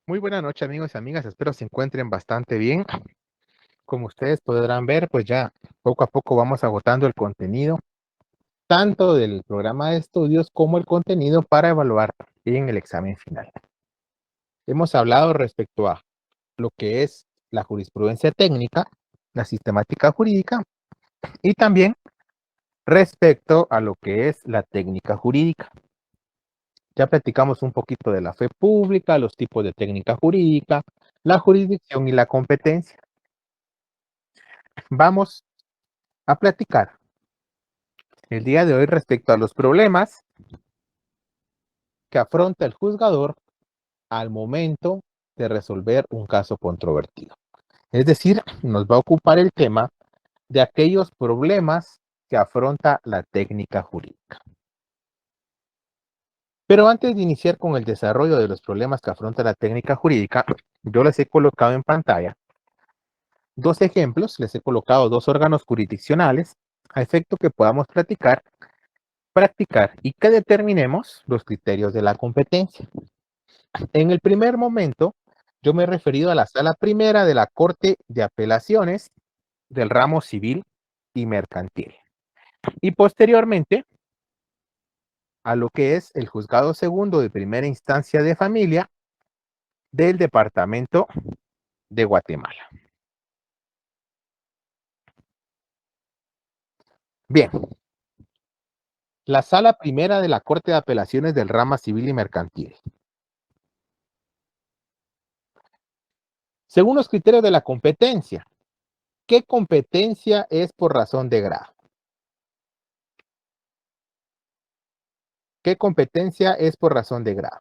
Muy buena noche, amigos y amigas. Espero se encuentren bastante bien. Como ustedes podrán ver, pues ya poco a poco vamos agotando el contenido, tanto del programa de estudios como el contenido para evaluar en el examen final. Hemos hablado respecto a lo que es la jurisprudencia técnica, la sistemática jurídica y también respecto a lo que es la técnica jurídica. Ya platicamos un poquito de la fe pública, los tipos de técnica jurídica, la jurisdicción y la competencia. Vamos a platicar el día de hoy respecto a los problemas que afronta el juzgador al momento de resolver un caso controvertido. Es decir, nos va a ocupar el tema de aquellos problemas que afronta la técnica jurídica. Pero antes de iniciar con el desarrollo de los problemas que afronta la técnica jurídica, yo les he colocado en pantalla dos ejemplos, les he colocado dos órganos jurisdiccionales a efecto que podamos practicar y que determinemos los criterios de la competencia. En el primer momento, yo me he referido a la sala primera de la Corte de Apelaciones del ramo civil y mercantil. Y posteriormente, a lo que es el juzgado segundo de primera instancia de familia del departamento de Guatemala. Bien, la sala primera de la Corte de Apelaciones del ramo civil y mercantil. Según los criterios de la competencia, ¿qué competencia es por razón de grado? ¿Qué competencia es por razón de grado?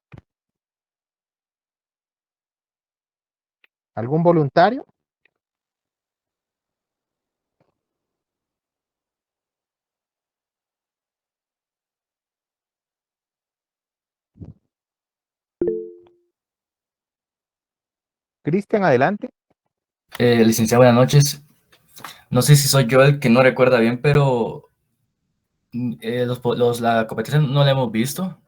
¿Algún voluntario? Cristian, adelante. Licenciado, buenas noches. No sé si soy yo el que no recuerda bien, pero la competencia no la hemos visto.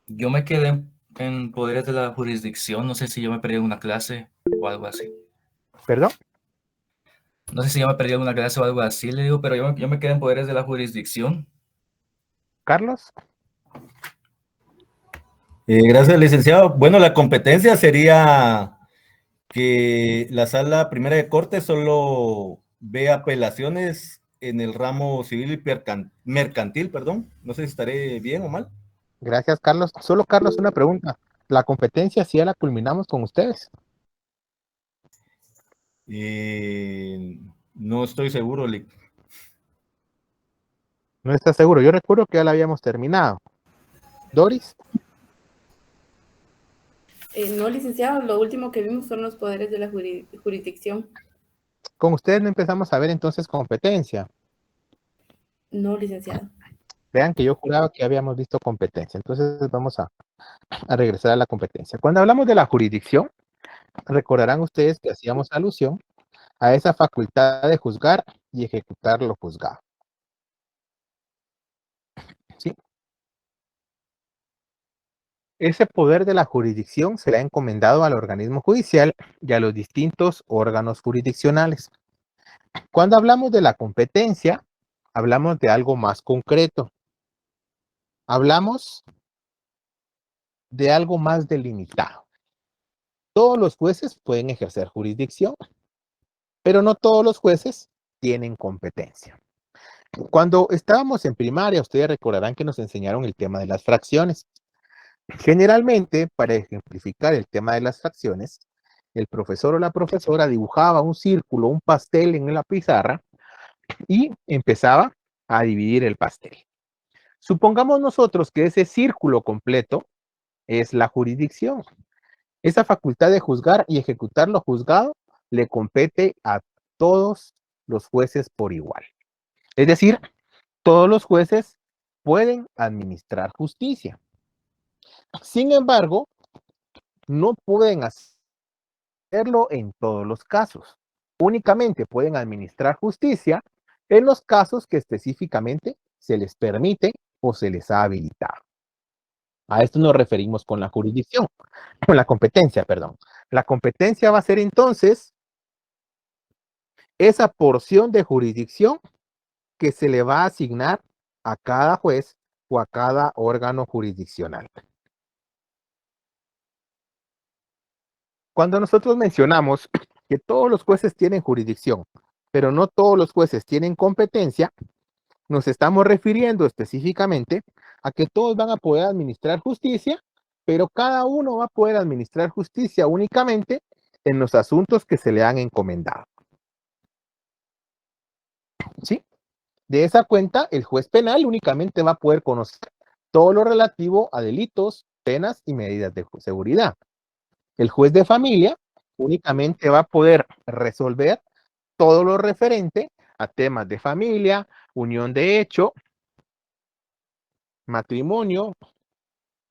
Yo me quedé en poderes de la jurisdicción. No sé si yo me perdí una clase o algo así. Perdón, No sé si yo me perdí una clase o algo así, le digo, pero yo me quedé en poderes de la jurisdicción. Carlos. Gracias, licenciado. Bueno, la competencia sería que la sala primera de corte solo ve apelaciones en el ramo civil y mercantil, perdón. No sé si estaré bien o mal. Gracias, Carlos. Solo, Carlos, una pregunta. ¿La competencia sí ya la culminamos con ustedes? No estoy seguro, No estás seguro. Yo recuerdo que ya la habíamos terminado. Doris, No, licenciado, lo último que vimos son los poderes de la jurisdicción. con ustedes no empezamos a ver entonces competencia. No, licenciado. Vean que yo juraba que habíamos visto competencia. Entonces vamos a regresar a la competencia. Cuando hablamos de la jurisdicción, recordarán ustedes que hacíamos alusión a esa facultad de juzgar y ejecutar lo juzgado. ¿Sí? Ese poder de la jurisdicción se le ha encomendado al organismo judicial y a los distintos órganos jurisdiccionales. Cuando hablamos de la competencia, hablamos de algo más concreto. Hablamos de algo más delimitado. Todos los jueces pueden ejercer jurisdicción, pero no todos los jueces tienen competencia. Cuando estábamos en primaria, ustedes recordarán que nos enseñaron el tema de las fracciones. Generalmente, para ejemplificar el tema de las fracciones, el profesor o la profesora dibujaba un círculo, un pastel en la pizarra y empezaba a dividir el pastel. Supongamos nosotros que ese círculo completo es la jurisdicción. Esa facultad de juzgar y ejecutar lo juzgado le compete a todos los jueces por igual. Es decir, todos los jueces pueden administrar justicia. Sin embargo, no pueden hacerlo en todos los casos. Únicamente pueden administrar justicia en los casos que específicamente se les permite o se les ha habilitado. A esto nos referimos con la jurisdicción, con la competencia, perdón. La competencia va a ser entonces esa porción de jurisdicción que se le va a asignar a cada juez o a cada órgano jurisdiccional. Cuando nosotros mencionamos que todos los jueces tienen jurisdicción, pero no todos los jueces tienen competencia, nos estamos refiriendo específicamente a que todos van a poder administrar justicia, pero cada uno va a poder administrar justicia únicamente en los asuntos que se le han encomendado. ¿Sí? De esa cuenta, el juez penal únicamente va a poder conocer todo lo relativo a delitos, penas y medidas de seguridad. El juez de familia únicamente va a poder resolver todo lo referente a temas de familia, unión de hecho, matrimonio,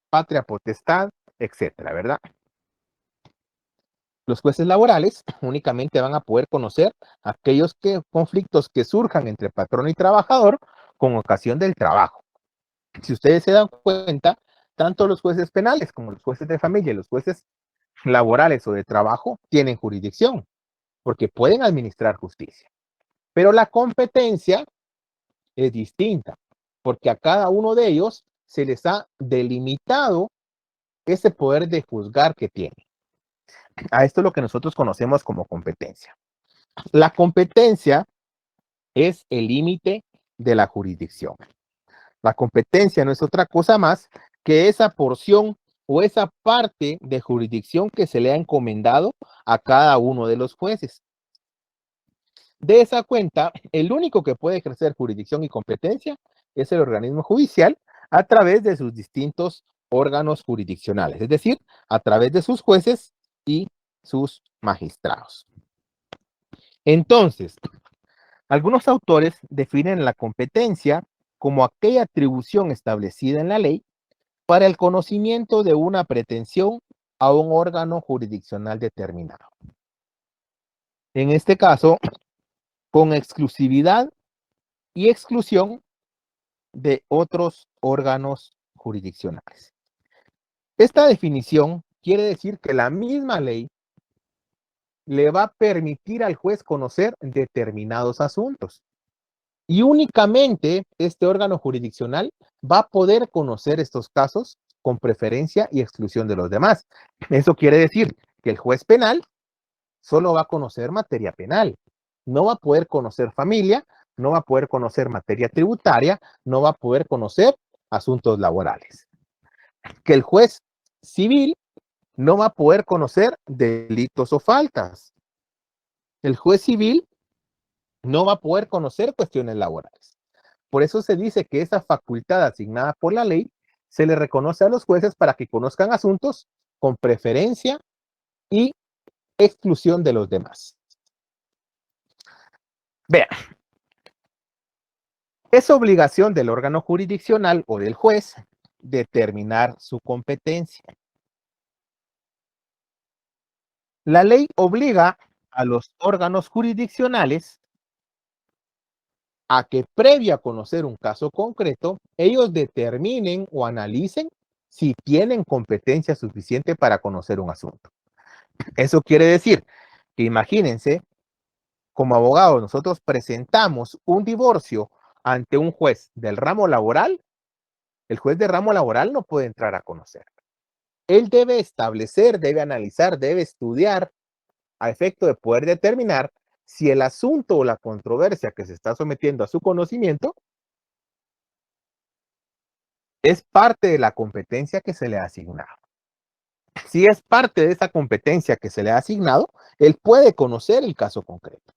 patria potestad, etcétera, ¿verdad? Los jueces laborales únicamente van a poder conocer aquellos conflictos que surjan entre patrón y trabajador con ocasión del trabajo. Si ustedes se dan cuenta, tanto los jueces penales como los jueces de familia y los jueces laborales o de trabajo tienen jurisdicción, porque pueden administrar justicia. Pero la competencia es distinta, porque a cada uno de ellos se les ha delimitado ese poder de juzgar que tiene. A esto es lo que nosotros conocemos como competencia. La competencia es el límite de la jurisdicción. La competencia no es otra cosa más que esa porción o esa parte de jurisdicción que se le ha encomendado a cada uno de los jueces. De esa cuenta, el único que puede ejercer jurisdicción y competencia es el organismo judicial a través de sus distintos órganos jurisdiccionales, es decir, a través de sus jueces y sus magistrados. Entonces, algunos autores definen la competencia como aquella atribución establecida en la ley para el conocimiento de una pretensión a un órgano jurisdiccional determinado. En este caso, con exclusividad y exclusión de otros órganos jurisdiccionales. Esta definición quiere decir que la misma ley le va a permitir al juez conocer determinados asuntos. Y únicamente este órgano jurisdiccional va a poder conocer estos casos con preferencia y exclusión de los demás. Eso quiere decir que el juez penal solo va a conocer materia penal. No va a poder conocer familia, no va a poder conocer materia tributaria, no va a poder conocer asuntos laborales. Que el juez civil no va a poder conocer delitos o faltas. El juez civil no va a poder conocer cuestiones laborales. Por eso se dice que esa facultad asignada por la ley se le reconoce a los jueces para que conozcan asuntos con preferencia y exclusión de los demás. Vean, es obligación del órgano jurisdiccional o del juez determinar su competencia. La ley obliga a los órganos jurisdiccionales a que previo a conocer un caso concreto, ellos determinen o analicen si tienen competencia suficiente para conocer un asunto. Eso quiere decir que imagínense, como abogados nosotros presentamos un divorcio ante un juez del ramo laboral, el juez de ramo laboral no puede entrar a conocer. Él debe establecer, debe analizar, debe estudiar a efecto de poder determinar si el asunto o la controversia que se está sometiendo a su conocimiento es parte de la competencia que se le ha asignado. Si es parte de esa competencia que se le ha asignado, él puede conocer el caso concreto.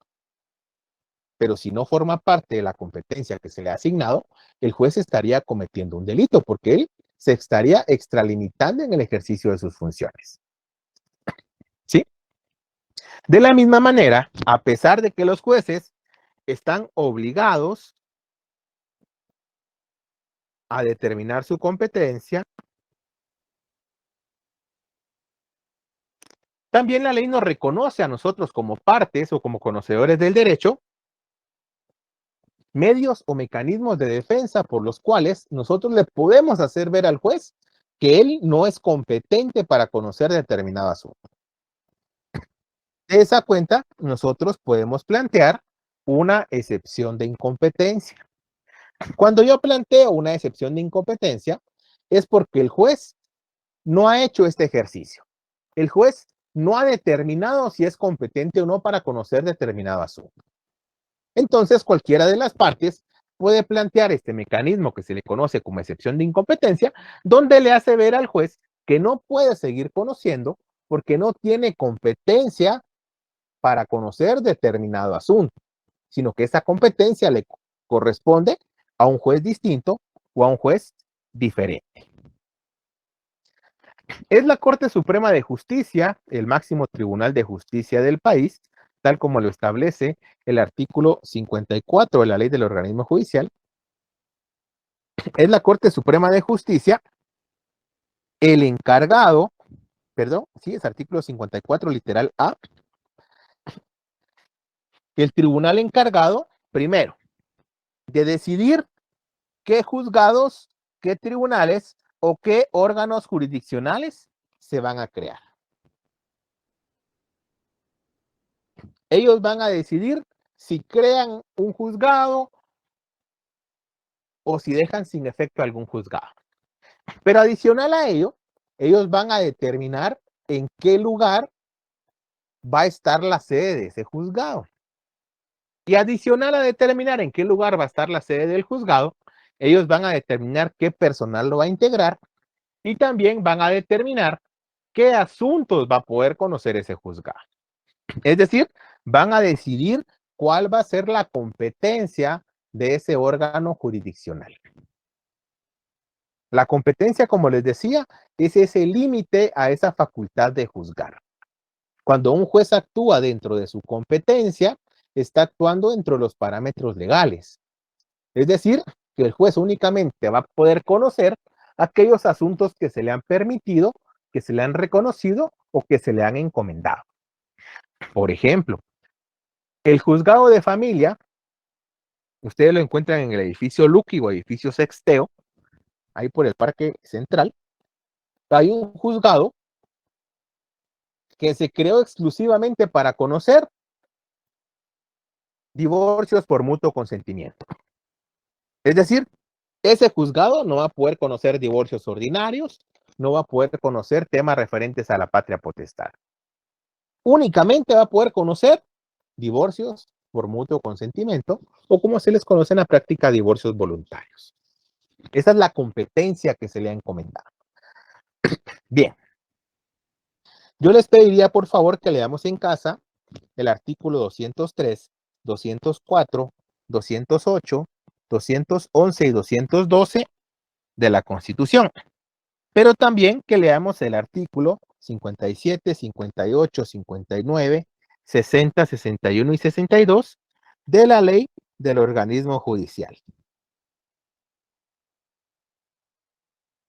Pero si no forma parte de la competencia que se le ha asignado, el juez estaría cometiendo un delito porque él se estaría extralimitando en el ejercicio de sus funciones. ¿Sí? De la misma manera, a pesar de que los jueces están obligados a determinar su competencia, también la ley nos reconoce a nosotros como partes o como conocedores del derecho medios o mecanismos de defensa por los cuales nosotros le podemos hacer ver al juez que él no es competente para conocer determinado asunto. De esa cuenta, nosotros podemos plantear una excepción de incompetencia. Cuando yo planteo una excepción de incompetencia, es porque el juez no ha hecho este ejercicio. El juez no ha determinado si es competente o no para conocer determinado asunto. Entonces, cualquiera de las partes puede plantear este mecanismo que se le conoce como excepción de incompetencia, donde le hace ver al juez que no puede seguir conociendo porque no tiene competencia para conocer determinado asunto, sino que esa competencia le corresponde a un juez distinto o a un juez diferente. Es la Corte Suprema de Justicia, el máximo tribunal de justicia del país, tal como lo establece el artículo 54 de la Ley del Organismo Judicial. Es la Corte Suprema de Justicia el encargado, perdón, sí, es artículo 54, literal A, el tribunal encargado, primero, de decidir qué juzgados, qué tribunales o qué órganos jurisdiccionales se van a crear. Ellos van a decidir si crean un juzgado o si dejan sin efecto algún juzgado. Pero adicional a ello, ellos van a determinar en qué lugar va a estar la sede de ese juzgado. Y adicional a determinar en qué lugar va a estar la sede del juzgado, ellos van a determinar qué personal lo va a integrar y también van a determinar qué asuntos va a poder conocer ese juzgado. Es decir, van a decidir cuál va a ser la competencia de ese órgano jurisdiccional. La competencia, como les decía, es ese límite a esa facultad de juzgar. Cuando un juez actúa dentro de su competencia, está actuando dentro de los parámetros legales. Es decir, que el juez únicamente va a poder conocer aquellos asuntos que se le han permitido, que se le han reconocido o que se le han encomendado. Por ejemplo, el juzgado de familia, ustedes lo encuentran en el edificio Luqui o edificio Sexteo, ahí por el Parque Central. Hay un juzgado que se creó exclusivamente para conocer divorcios por mutuo consentimiento. Es decir, ese juzgado no va a poder conocer divorcios ordinarios, no va a poder conocer temas referentes a la patria potestad. Únicamente va a poder conocer divorcios por mutuo consentimiento o como se les conoce en la práctica, divorcios voluntarios. Esa es la competencia que se le ha encomendado. Bien. Yo les pediría, por favor, que leamos en casa el artículo 203, 204, 208, 211 y 212 de la Constitución. Pero también que leamos el artículo 57, 58, 59, 60, 61 y 62 de la Ley del Organismo Judicial.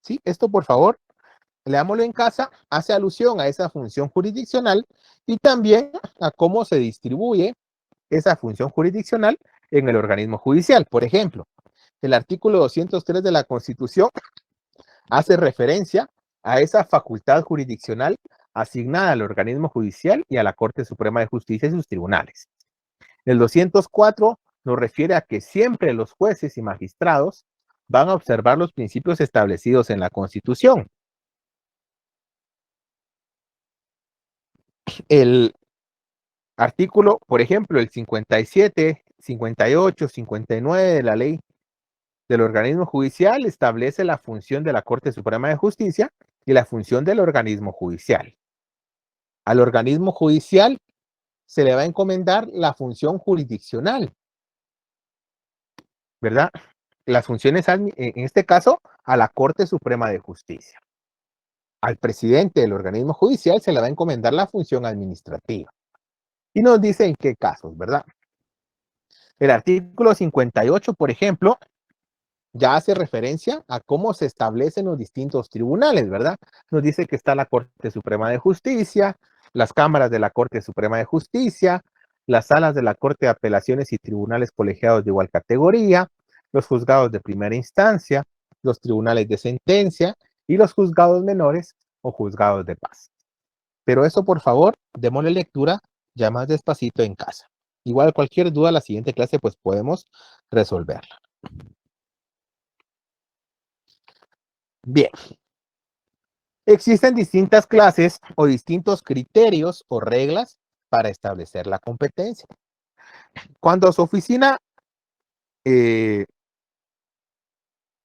¿Sí? Esto, por favor, leámoslo en casa, hace alusión a esa función jurisdiccional y también a cómo se distribuye esa función jurisdiccional en el organismo judicial. Por ejemplo, el artículo 203 de la Constitución hace referencia a esa facultad jurisdiccional asignada al organismo judicial y a la Corte Suprema de Justicia y sus tribunales. El 204 nos refiere a que siempre los jueces y magistrados van a observar los principios establecidos en la Constitución. El artículo, por ejemplo, el 57, 58, 59 de la Ley del Organismo Judicial establece la función de la Corte Suprema de Justicia y la función del organismo judicial. Al organismo judicial se le va a encomendar la función jurisdiccional, ¿verdad? Las funciones, en este caso, a la Corte Suprema de Justicia. Al presidente del organismo judicial se le va a encomendar la función administrativa. Y nos dice en qué casos, ¿verdad? El artículo 58, por ejemplo, ya hace referencia a cómo se establecen los distintos tribunales, ¿verdad? Nos dice que está la Corte Suprema de Justicia, las cámaras de la Corte Suprema de Justicia, las salas de la Corte de Apelaciones y tribunales colegiados de igual categoría, los juzgados de primera instancia, los tribunales de sentencia y los juzgados menores o juzgados de paz. Pero eso, por favor, démosle lectura ya más despacito en casa. Igual cualquier duda, la siguiente clase, pues podemos resolverla. Bien. Existen distintas clases o distintos criterios o reglas para establecer la competencia. Cuando a su oficina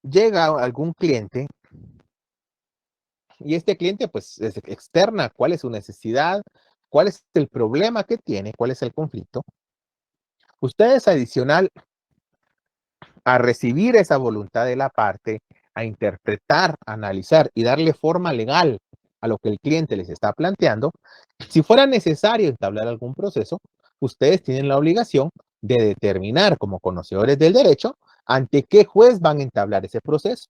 llega algún cliente y este cliente pues es externa cuál es su necesidad, cuál es el problema que tiene, cuál es el conflicto, ustedes adicional a recibir esa voluntad de la parte, a interpretar, analizar y darle forma legal a lo que el cliente les está planteando, si fuera necesario entablar algún proceso, ustedes tienen la obligación de determinar como conocedores del derecho ante qué juez van a entablar ese proceso.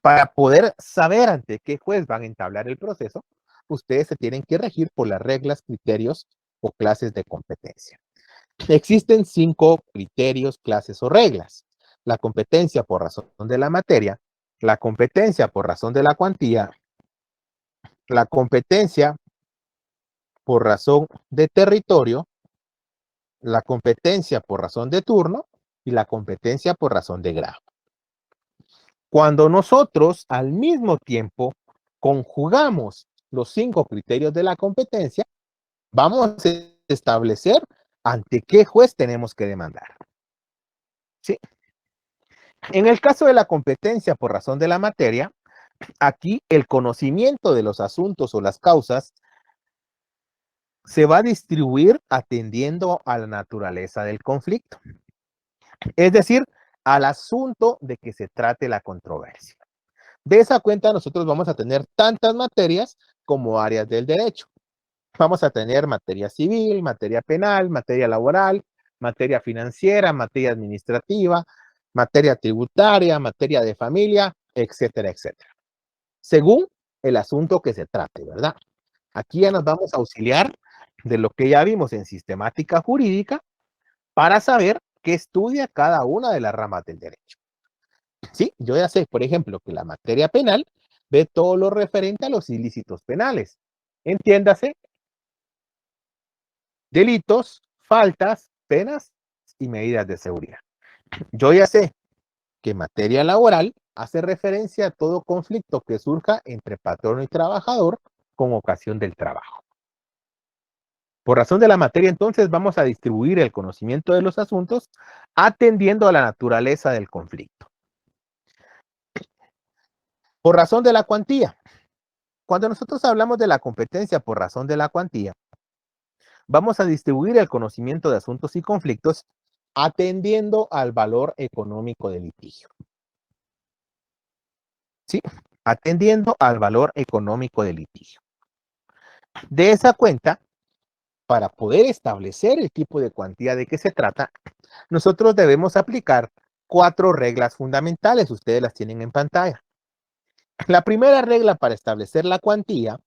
Para poder saber ante qué juez van a entablar el proceso, ustedes se tienen que regir por las reglas, criterios o clases de competencia. Existen 5 criterios, clases o reglas. La competencia por razón de la materia, la competencia por razón de la cuantía, la competencia por razón de territorio, la competencia por razón de turno y la competencia por razón de grado. Cuando nosotros al mismo tiempo conjugamos los 5 criterios de la competencia, vamos a establecer ante qué juez tenemos que demandar. ¿Sí? En el caso de la competencia por razón de la materia, aquí el conocimiento de los asuntos o las causas se va a distribuir atendiendo a la naturaleza del conflicto. Es decir, al asunto de que se trate la controversia. De esa cuenta nosotros vamos a tener tantas materias como áreas del derecho. Vamos a tener materia civil, materia penal, materia laboral, materia financiera, materia administrativa, materia tributaria, materia de familia, etcétera, etcétera. Según el asunto que se trate, ¿verdad? Aquí ya nos vamos a auxiliar de lo que ya vimos en sistemática jurídica para saber qué estudia cada una de las ramas del derecho. Sí, yo ya sé, por ejemplo, que la materia penal ve todo lo referente a los ilícitos penales. Entiéndase, delitos, faltas, penas y medidas de seguridad. Yo ya sé que materia laboral hace referencia a todo conflicto que surja entre patrón y trabajador con ocasión del trabajo. Por razón de la materia, entonces, vamos a distribuir el conocimiento de los asuntos atendiendo a la naturaleza del conflicto. Por razón de la cuantía. Cuando nosotros hablamos de la competencia por razón de la cuantía, vamos a distribuir el conocimiento de asuntos y conflictos atendiendo al valor económico del litigio. ¿Sí? Atendiendo al valor económico del litigio. De esa cuenta, para poder establecer el tipo de cuantía de que se trata, nosotros debemos aplicar 4 reglas fundamentales. Ustedes las tienen en pantalla. La primera regla para establecer la cuantía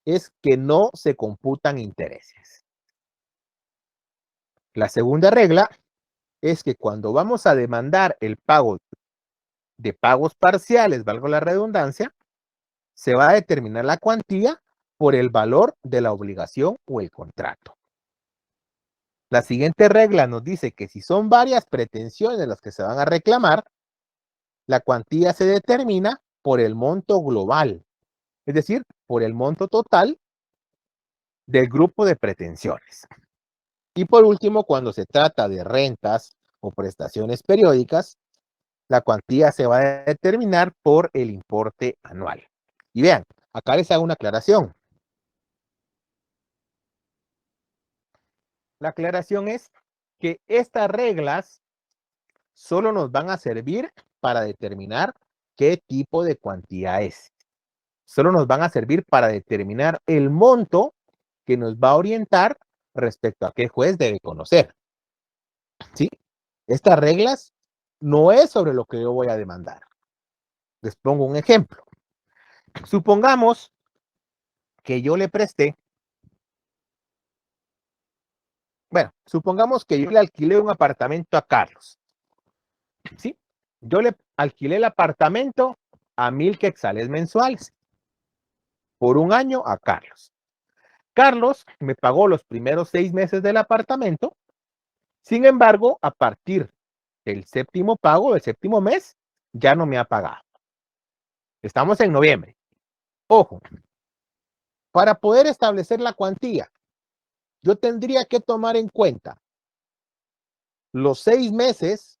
es que no se computan intereses. La segunda regla es que cuando vamos a demandar el pago de pagos parciales, valga la redundancia, se va a determinar la cuantía por el valor de la obligación o el contrato. La siguiente regla nos dice que si son varias pretensiones las que se van a reclamar, la cuantía se determina por el monto global, es decir, por el monto total del grupo de pretensiones. Y por último, cuando se trata de rentas o prestaciones periódicas, la cuantía se va a determinar por el importe anual. Y vean, acá les hago una aclaración. La aclaración es que estas reglas solo nos van a servir para determinar qué tipo de cuantía es. Solo nos van a servir para determinar el monto que nos va a orientar respecto a qué juez debe conocer. ¿Sí? Estas reglas no es sobre lo que yo voy a demandar. Les pongo un ejemplo. Supongamos que yo le presté, supongamos que yo le alquilé un apartamento a Carlos. ¿Sí? Yo le alquilé el apartamento a 1,000 quetzales mensuales por un año a Carlos. Carlos me pagó los primeros 6 meses del apartamento. Sin embargo, a partir del séptimo pago, del séptimo mes, ya no me ha pagado. Estamos en noviembre. Ojo, para poder establecer la cuantía, yo tendría que tomar en cuenta los 6 meses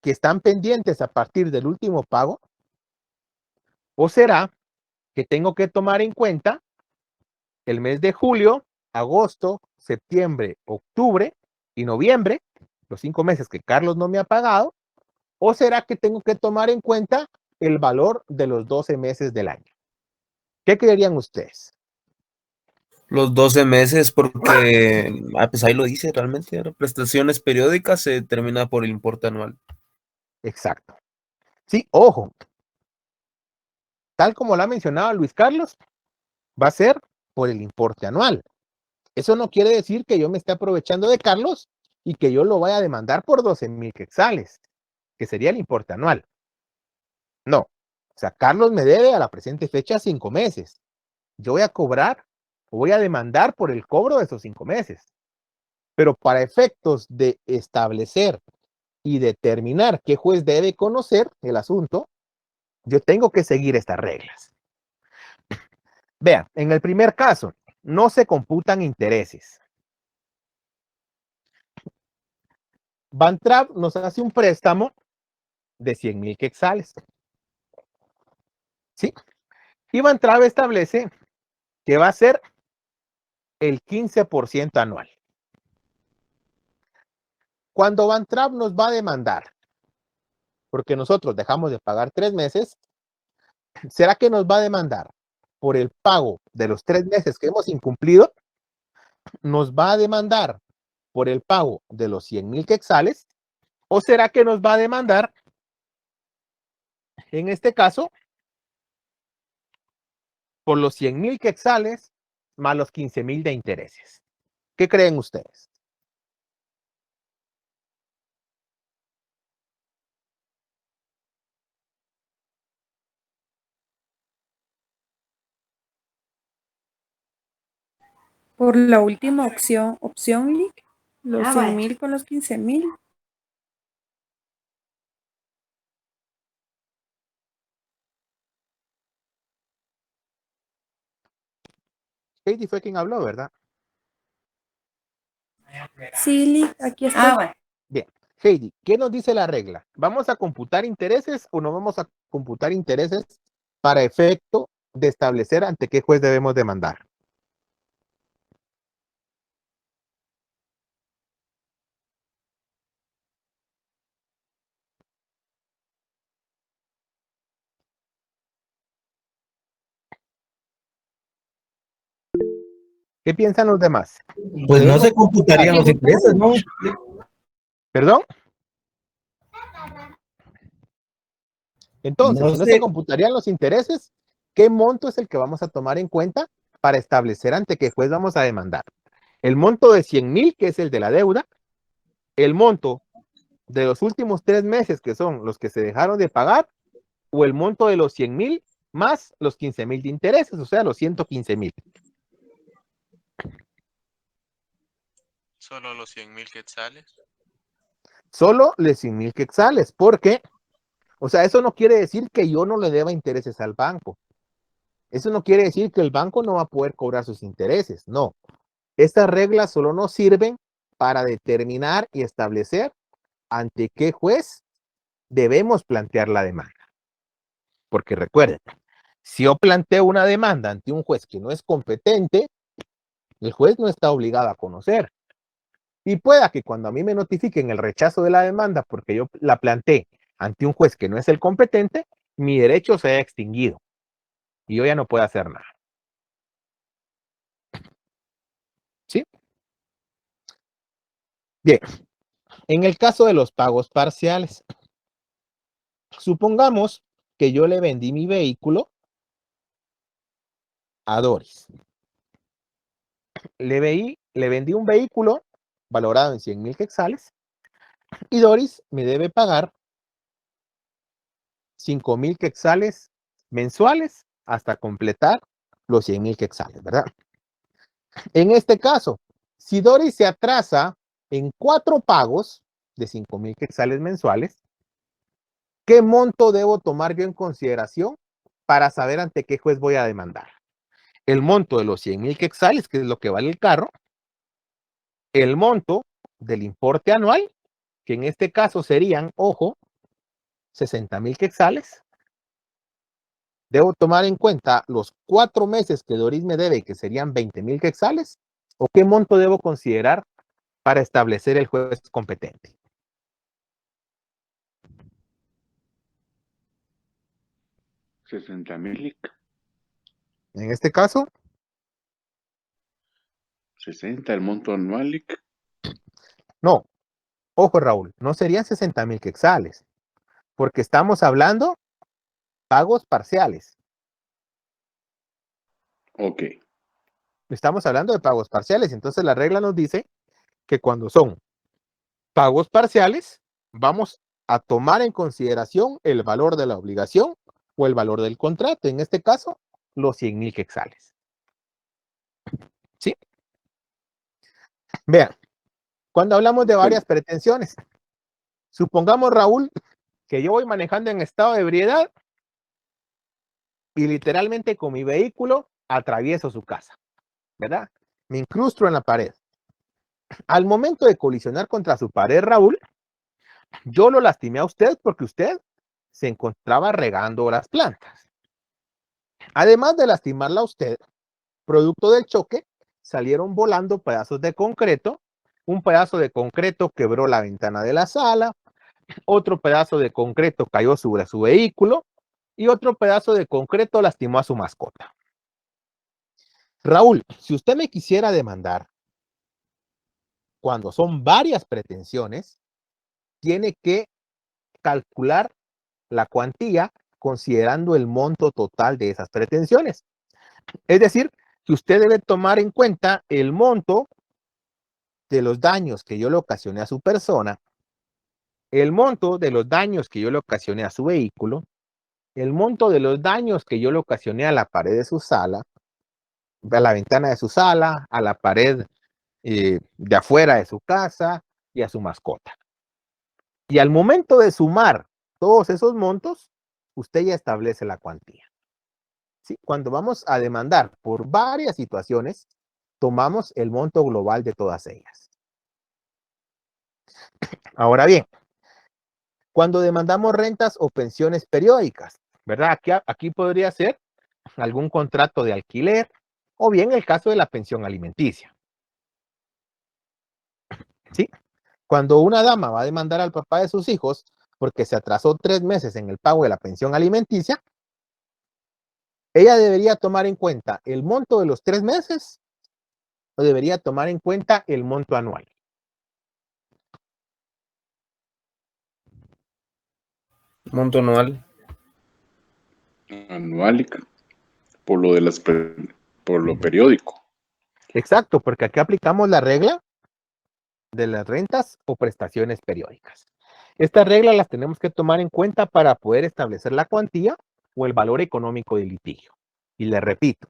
que están pendientes a partir del último pago, o será que tengo que tomar en cuenta el mes de julio, agosto, septiembre, octubre y noviembre, los 5 meses que Carlos no me ha pagado, o será que tengo que tomar en cuenta el valor de los 12 meses del año. ¿Qué creerían ustedes? Los 12 meses, porque pues ahí lo dice realmente, ¿no? Prestaciones periódicas se determina por el importe anual. Exacto. Sí, ojo, tal como lo ha mencionado Luis Carlos, va a ser por el importe anual. Eso no quiere decir que yo me esté aprovechando de Carlos y que yo lo vaya a demandar por 12,000 quetzales, que sería el importe anual. No, o sea, Carlos me debe a la presente fecha 5 meses. Yo voy a cobrar o voy a demandar por el cobro de esos 5 meses. Pero para efectos de establecer y determinar qué juez debe conocer el asunto, yo tengo que seguir estas reglas. Vean, en el primer caso, no se computan intereses. Bantrap nos hace un préstamo de 100,000 quetzales. ¿Sí? Y Bantrap establece que va a ser el 15% anual. Cuando Bantrap nos va a demandar, porque nosotros dejamos de pagar 3 meses, ¿será que nos va a demandar por el pago de los 3 meses que hemos incumplido? ¿Nos va a demandar por el pago de los 100,000 quetzales? ¿O será que nos va a demandar, en este caso, por los 100,000 quetzales más los 15,000 de intereses? ¿Qué creen ustedes? Por la última opción, Lick, los 100,000 con los 15,000. Heidi fue quien habló, ¿verdad? Sí, Lick, aquí está. bueno. Bien, Heidi, ¿qué nos dice la regla? ¿Vamos a computar intereses o no vamos a computar intereses para efecto de establecer ante qué juez debemos demandar? ¿Qué piensan los demás? Pues no se computarían los intereses, ¿no? ¿Perdón? Entonces, No si no sé. se computarían los intereses, ¿qué monto es el que vamos a tomar en cuenta para establecer ante qué juez vamos a demandar? El monto de 100,000, que es el de la deuda, el monto de los últimos 3 meses, que son los que se dejaron de pagar, o el monto de los 100,000 más los 15,000 de intereses, o sea, los 115,000. Solo los 100,000 quetzales. Solo los 100,000 quetzales, porque, o sea, eso no quiere decir que yo no le deba intereses al banco. Eso no quiere decir que el banco no va a poder cobrar sus intereses, no. Estas reglas solo nos sirven para determinar y establecer ante qué juez debemos plantear la demanda. Porque recuerden, si yo planteo una demanda ante un juez que no es competente, el juez no está obligado a conocer. Y pueda que cuando a mí me notifiquen el rechazo de la demanda porque yo la planteé ante un juez que no es el competente, mi derecho se haya extinguido y yo ya no puedo hacer nada. ¿Sí? Bien, en el caso de los pagos parciales, supongamos que yo le vendí mi vehículo a Doris. Le vendí un vehículo valorado en 100,000 quetzales y Doris me debe pagar 5,000 quetzales mensuales hasta completar los 100,000 quetzales, ¿verdad? En este caso, si Doris se atrasa en 4 pagos de 5,000 quetzales mensuales, ¿qué monto debo tomar yo en consideración para saber ante qué juez voy a demandar? El monto de los 100,000 quetzales, que es lo que vale el carro, el monto del importe anual, que en este caso serían, ojo, 60,000 quetzales. Debo tomar en cuenta los 4 meses que Doris me debe, que serían 20,000 quetzales, o qué monto debo considerar para establecer el juez competente. $60,000. En este caso, 60 el monto anual. no. Ojo, Raúl, no serían 60,000 quetzales, porque estamos hablando pagos parciales. Ok. Estamos hablando de pagos parciales. Entonces la regla nos dice que cuando son pagos parciales, vamos a tomar en consideración el valor de la obligación o el valor del contrato. En este caso, los 100,000 quetzales. ¿Sí? Vean, cuando hablamos de varias pretensiones, supongamos, Raúl, que yo voy manejando en estado de ebriedad y literalmente con mi vehículo atravieso su casa, ¿verdad? Me incrusto en la pared. Al momento de colisionar contra su pared, Raúl, yo lo lastimé a usted porque usted se encontraba regando las plantas. Además de lastimarla a usted, producto del choque, salieron volando pedazos de concreto. Un pedazo de concreto quebró la ventana de la sala, otro pedazo de concreto cayó sobre su vehículo y otro pedazo de concreto lastimó a su mascota. Raúl, si usted me quisiera demandar, cuando son varias pretensiones, tiene que calcular la cuantía considerando el monto total de esas pretensiones. Es decir, que usted debe tomar en cuenta el monto de los daños que yo le ocasioné a su persona, el monto de los daños que yo le ocasioné a su vehículo, el monto de los daños que yo le ocasioné a la pared de su sala, a la ventana de su sala, a la pared de afuera de su casa y a su mascota. Y al momento de sumar todos esos montos, usted ya establece la cuantía. ¿Sí? Cuando vamos a demandar por varias situaciones, tomamos el monto global de todas ellas. Ahora bien, cuando demandamos rentas o pensiones periódicas, ¿verdad? Aquí podría ser algún contrato de alquiler o bien el caso de la pensión alimenticia. ¿Sí? Cuando una dama va a demandar al papá de sus hijos porque se atrasó 3 meses en el pago de la pensión alimenticia, ella debería tomar en cuenta el monto de los 3 meses o debería tomar en cuenta el monto anual. Monto anual. Anual, por lo de por lo periódico. Exacto, porque aquí aplicamos la regla de las rentas o prestaciones periódicas. Estas reglas las tenemos que tomar en cuenta para poder establecer la cuantía o el valor económico del litigio. Y le repito,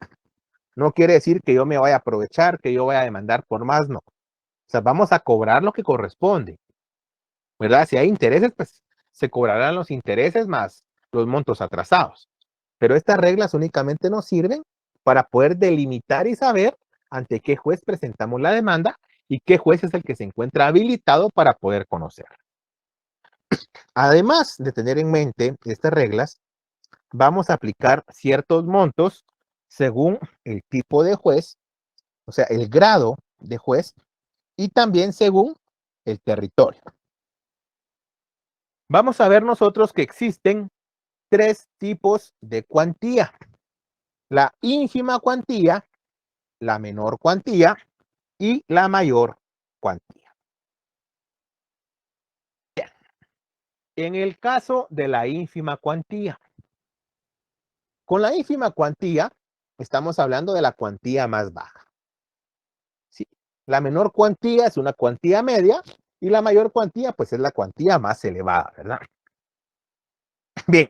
no quiere decir que yo me vaya a aprovechar, que yo vaya a demandar por más, no. O sea, vamos a cobrar lo que corresponde, ¿verdad? Si hay intereses, pues se cobrarán los intereses más los montos atrasados. Pero estas reglas únicamente nos sirven para poder delimitar y saber ante qué juez presentamos la demanda y qué juez es el que se encuentra habilitado para poder conocer. Además de tener en mente estas reglas, vamos a aplicar ciertos montos según el tipo de juez, o sea, el grado de juez, y también según el territorio. Vamos a ver nosotros que existen 3 tipos de cuantía: la ínfima cuantía, la menor cuantía y la mayor cuantía. Bien. En el caso de la ínfima cuantía, con la ínfima cuantía estamos hablando de la cuantía más baja. Sí. La menor cuantía es una cuantía media y la mayor cuantía pues es la cuantía más elevada, ¿verdad? Bien,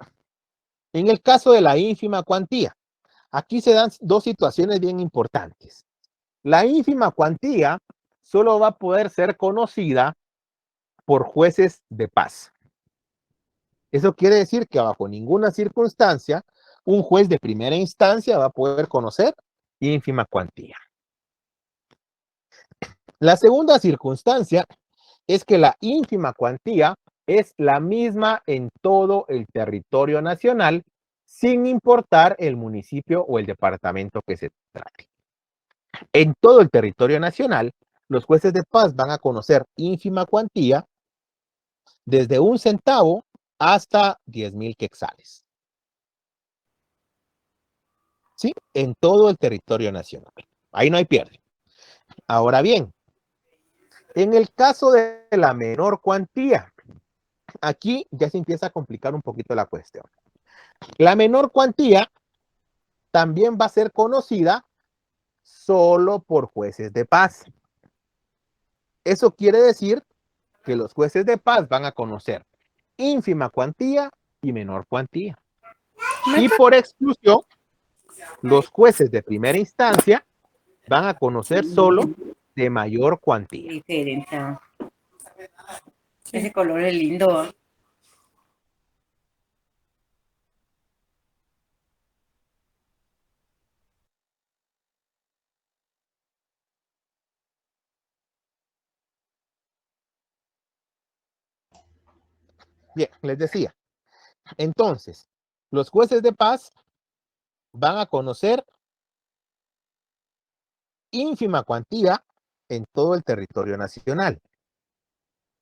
En el caso de la ínfima cuantía, aquí se dan dos situaciones bien importantes. La ínfima cuantía solo va a poder ser conocida por jueces de paz. Eso quiere decir que bajo ninguna circunstancia un juez de primera instancia va a poder conocer ínfima cuantía. La segunda circunstancia es que la ínfima cuantía es la misma en todo el territorio nacional, sin importar el municipio o el departamento que se trate. En todo el territorio nacional, los jueces de paz van a conocer ínfima cuantía desde 1 centavo hasta 10,000 quetzales. ¿Sí? En todo el territorio nacional. Ahí no hay pierde. Ahora bien, en el caso de la menor cuantía, aquí ya se empieza a complicar un poquito la cuestión. La menor cuantía también va a ser conocida solo por jueces de paz. Eso quiere decir que los jueces de paz van a conocer ínfima cuantía y menor cuantía. Y por exclusión, los jueces de primera instancia van a conocer solo de mayor cuantía. Diferente. Ese color es lindo. Bien, les decía. Entonces, los jueces de paz van a conocer ínfima cuantía en todo el territorio nacional.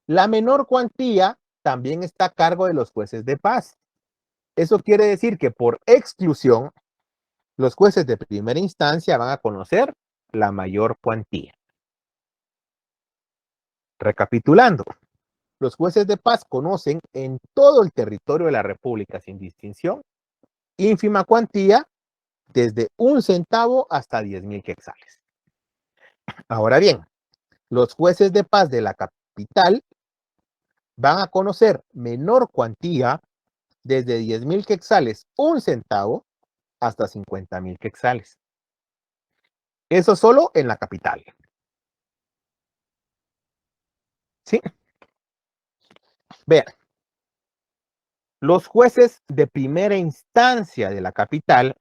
La menor cuantía también está a cargo de los jueces de paz. Eso quiere decir que por exclusión, los jueces de primera instancia van a conocer la mayor cuantía. Recapitulando, los jueces de paz conocen en todo el territorio de la República sin distinción ínfima cuantía desde 1 centavo hasta 10,000 quetzales. Ahora bien, los jueces de paz de la capital van a conocer menor cuantía desde 10,000 quetzales, 1 centavo, hasta 50,000 quetzales. Eso solo en la capital. ¿Sí? Vean, los jueces de primera instancia de la capital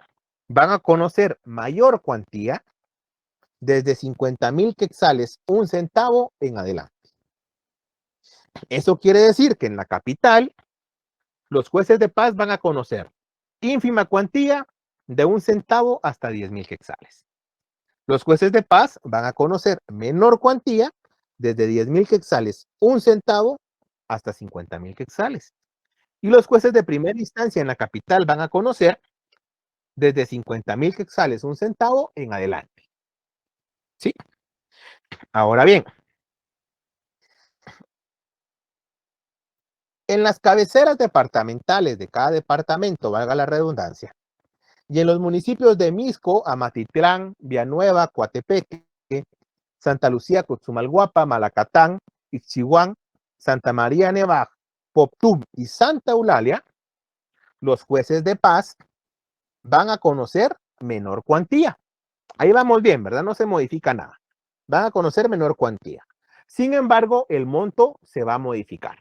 van a conocer mayor cuantía desde 50,000 quetzales, 1 centavo en adelante. Eso quiere decir que en la capital, los jueces de paz van a conocer ínfima cuantía de 1 centavo hasta 10,000 quetzales. Los jueces de paz van a conocer menor cuantía desde 10,000 quetzales, 1 centavo hasta 50,000 quetzales. Y los jueces de primera instancia en la capital van a conocer desde 50,000 quetzales, 1 centavo en adelante. ¿Sí? Ahora bien, en las cabeceras departamentales de cada departamento, valga la redundancia, y en los municipios de Misco, Amatitlán, Villanueva, Coatepeque, Santa Lucía, Cochumalguapa, Malacatán, Ixchihuán, Santa María Nevaj, Poptum y Santa Eulalia, los jueces de paz van a conocer menor cuantía. Ahí vamos bien, ¿verdad? No se modifica nada. Van a conocer menor cuantía. Sin embargo, el monto se va a modificar.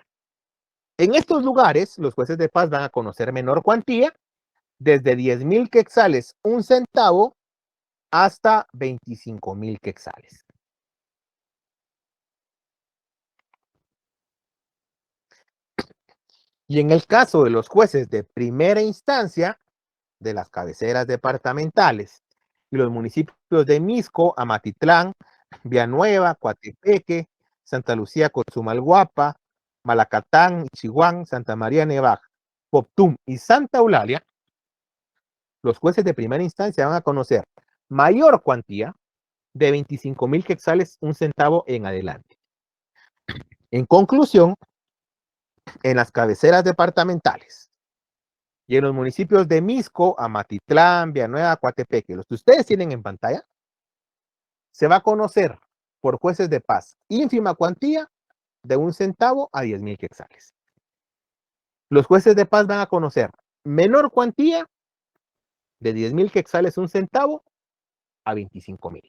En estos lugares, los jueces de paz van a conocer menor cuantía desde 10,000 quetzales, 1 centavo, hasta 25,000 quetzales. Y en el caso de los jueces de primera instancia, de las cabeceras departamentales y los municipios de Misco, Amatitlán, Villanueva, Coatepeque, Santa Lucía, Cochumalguapa, Malacatán, Ixchihuán, Santa María Nevaj, Poptum y Santa Eulalia, los jueces de primera instancia van a conocer mayor cuantía de 25,000 quetzales, 1 centavo en adelante. En conclusión, en las cabeceras departamentales y en los municipios de Misco, Amatitlán, Villanueva, Coatepeque, los que ustedes tienen en pantalla, se va a conocer por jueces de paz ínfima cuantía de 1 centavo a 10,000 quetzales. Los jueces de paz van a conocer menor cuantía de 10,000 quetzales un centavo a 25,000.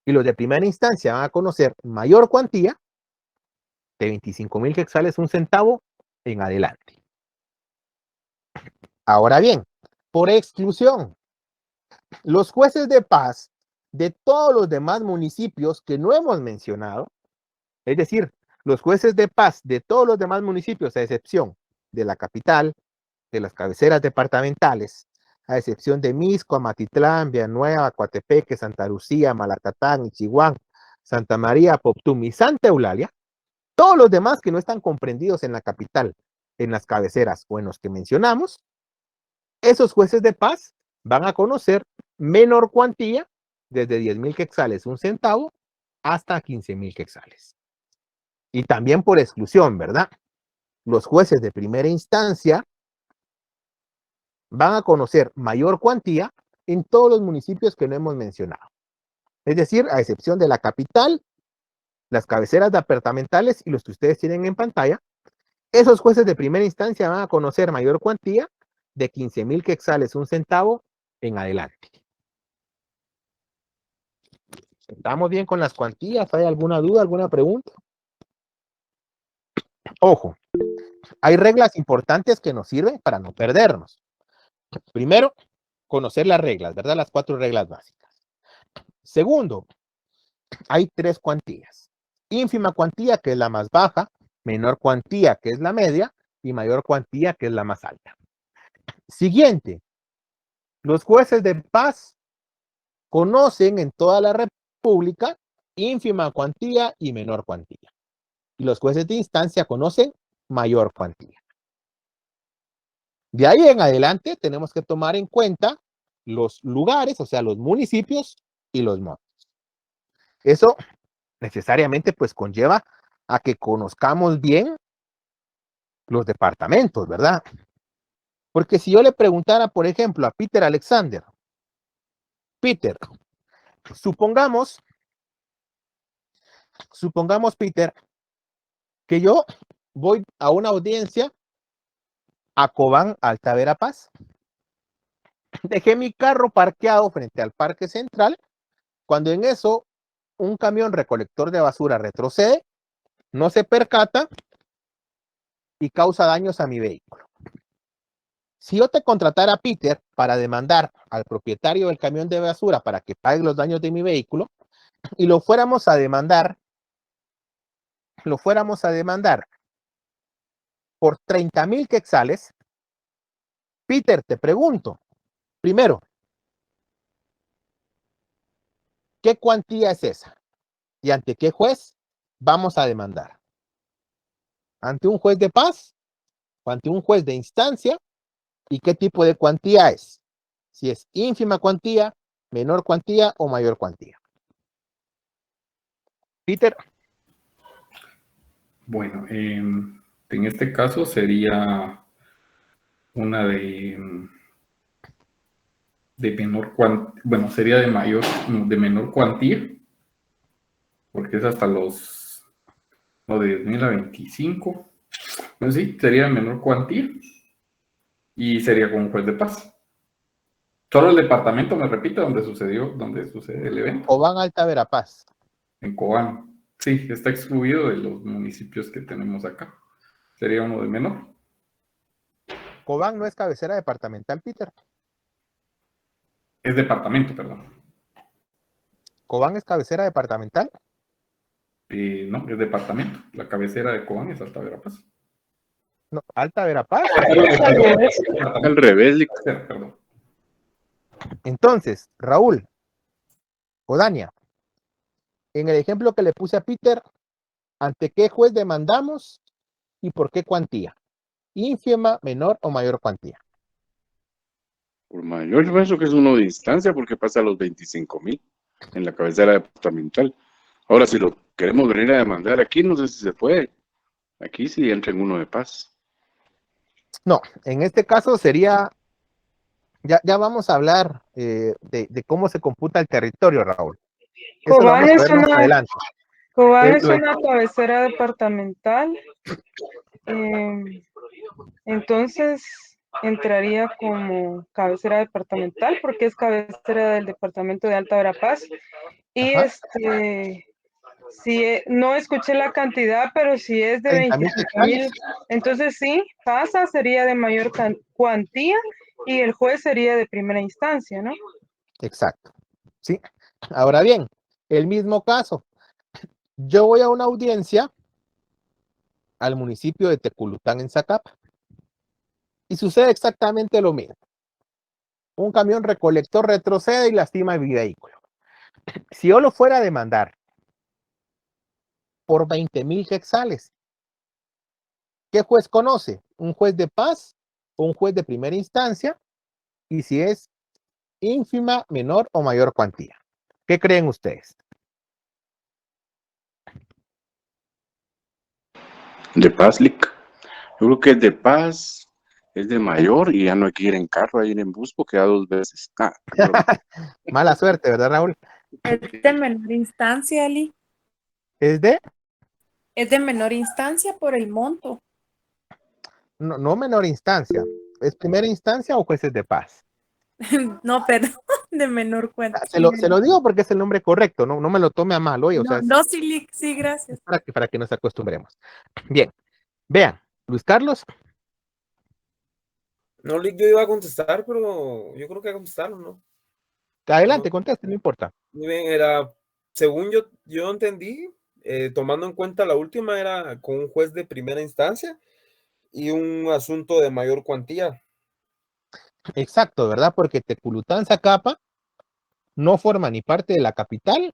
Y los de primera instancia van a conocer mayor cuantía de 25,000 quetzales un centavo en adelante. Ahora bien, por exclusión, los jueces de paz de todos los demás municipios que no hemos mencionado, es decir, los jueces de paz de todos los demás municipios, a excepción de la capital, de las cabeceras departamentales, a excepción de Misco, Amatitlán, Villanueva, Coatepeque, Santa Lucía, Malacatán, Ichihuán, Santa María, Poptum y Santa Eulalia, todos los demás que no están comprendidos en la capital, en las cabeceras o en los que mencionamos, esos jueces de paz van a conocer menor cuantía, desde 10,000 quetzales un centavo hasta 15,000 quetzales. Y también por exclusión, ¿verdad? Los jueces de primera instancia van a conocer mayor cuantía en todos los municipios que no hemos mencionado. Es decir, a excepción de la capital, las cabeceras departamentales y los que ustedes tienen en pantalla, esos jueces de primera instancia van a conocer mayor cuantía de 15,000 quetzales un centavo en adelante. ¿Estamos bien con las cuantías? ¿Hay alguna duda, alguna pregunta? Ojo, hay reglas importantes que nos sirven para no perdernos. Primero, conocer las reglas, ¿verdad? Las 4 reglas básicas. Segundo, hay 3 cuantías. Ínfima cuantía, que es la más baja, menor cuantía, que es la media, y mayor cuantía, que es la más alta. Siguiente, los jueces de paz conocen en toda la República ínfima cuantía y menor cuantía. Y los jueces de instancia conocen mayor cuantía. De ahí en adelante tenemos que tomar en cuenta los lugares, o sea, los municipios y los montos. Eso necesariamente pues conlleva a que conozcamos bien los departamentos, ¿verdad? Porque si yo le preguntara, por ejemplo, a Peter Alexander, Peter, supongamos, Peter, que yo voy a una audiencia a Cobán, Alta Verapaz. Dejé mi carro parqueado frente al Parque Central, cuando en eso un camión recolector de basura retrocede, no se percata y causa daños a mi vehículo. Si yo te contratara a Peter para demandar al propietario del camión de basura para que pague los daños de mi vehículo y lo fuéramos a demandar por 30,000 quetzales, Peter, te pregunto, primero, ¿qué cuantía es esa? ¿Y ante qué juez vamos a demandar? ¿Ante un juez de paz o ante un juez de instancia? ¿Y qué tipo de cuantía es? Si es ínfima cuantía, menor cuantía o mayor cuantía. Peter. Bueno, en este caso sería una de menor cuantía, bueno, sería de menor cuantía, porque es hasta los, no, de 10,000 a 25. Pues sí, sería de menor cuantía y sería con un juez de paz. Solo el departamento, me repito, donde sucede el evento. Cobán, Alta Verapaz. En Cobán. Sí, está excluido de los municipios que tenemos acá. Sería uno de menor. Cobán no es cabecera departamental, Peter. Es departamento, perdón. ¿Cobán es cabecera departamental? No, es departamento. La cabecera de Cobán es Alta Verapaz. No, Alta Verapaz. Al revés, Perdón. Entonces, Raúl, o Dania, en el ejemplo que le puse a Peter, ¿ante qué juez demandamos y por qué cuantía? ¿Ínfima, menor o mayor cuantía? por mayor, yo pienso que es uno de instancia porque pasa a los 25,000 en la cabecera departamental. Ahora, si lo queremos venir a demandar aquí, no sé si se puede. Aquí sí entra en uno de paz. No, en este caso sería, ya vamos a hablar de cómo se computa el territorio, Raúl. Eso lo vamos a ver más adelante. Cobán es una cabecera departamental. Entonces, entraría como cabecera departamental porque es cabecera del departamento de Alta Verapaz. Y Ajá. si no escuché la cantidad, pero si es de 30,000 25,000, entonces sí, pasa, sería de mayor cuantía y el juez sería de primera instancia, ¿no? Exacto. Sí. Ahora bien, el mismo caso. Yo voy a una audiencia al municipio de Teculután en Zacapa y sucede exactamente lo mismo. Un camión recolector retrocede y lastima mi vehículo. Si yo lo fuera a demandar por 20,000 quetzales, ¿qué juez conoce? ¿Un juez de paz o un juez de primera instancia? Y si es ínfima, menor o mayor cuantía. ¿Qué creen ustedes? De paz, Lick. Yo creo que es de paz, es de mayor y ya no hay que ir en carro, hay que ir en bus porque ya 2 veces. Mala suerte, ¿verdad, Raúl? Es de menor instancia, Ali. ¿Es de? Es de menor instancia por el monto. No, no menor instancia. ¿Es primera instancia o jueces de paz? No, perdón, de menor cuantía. Se lo digo porque es el nombre correcto, no, no me lo tome a mal, oye, o sea, No, sí, sí, gracias. para que nos acostumbremos. Bien, vean, Luis Carlos, No, Lick, yo iba a contestar, pero yo creo que contestaron, ¿no? adelante, No. conteste, no importa. Muy bien, según yo entendí, tomando en cuenta la última, era con un juez de primera instancia y un asunto de mayor cuantía. Exacto, ¿verdad? Porque Teculután, Zacapa no forma ni parte de la capital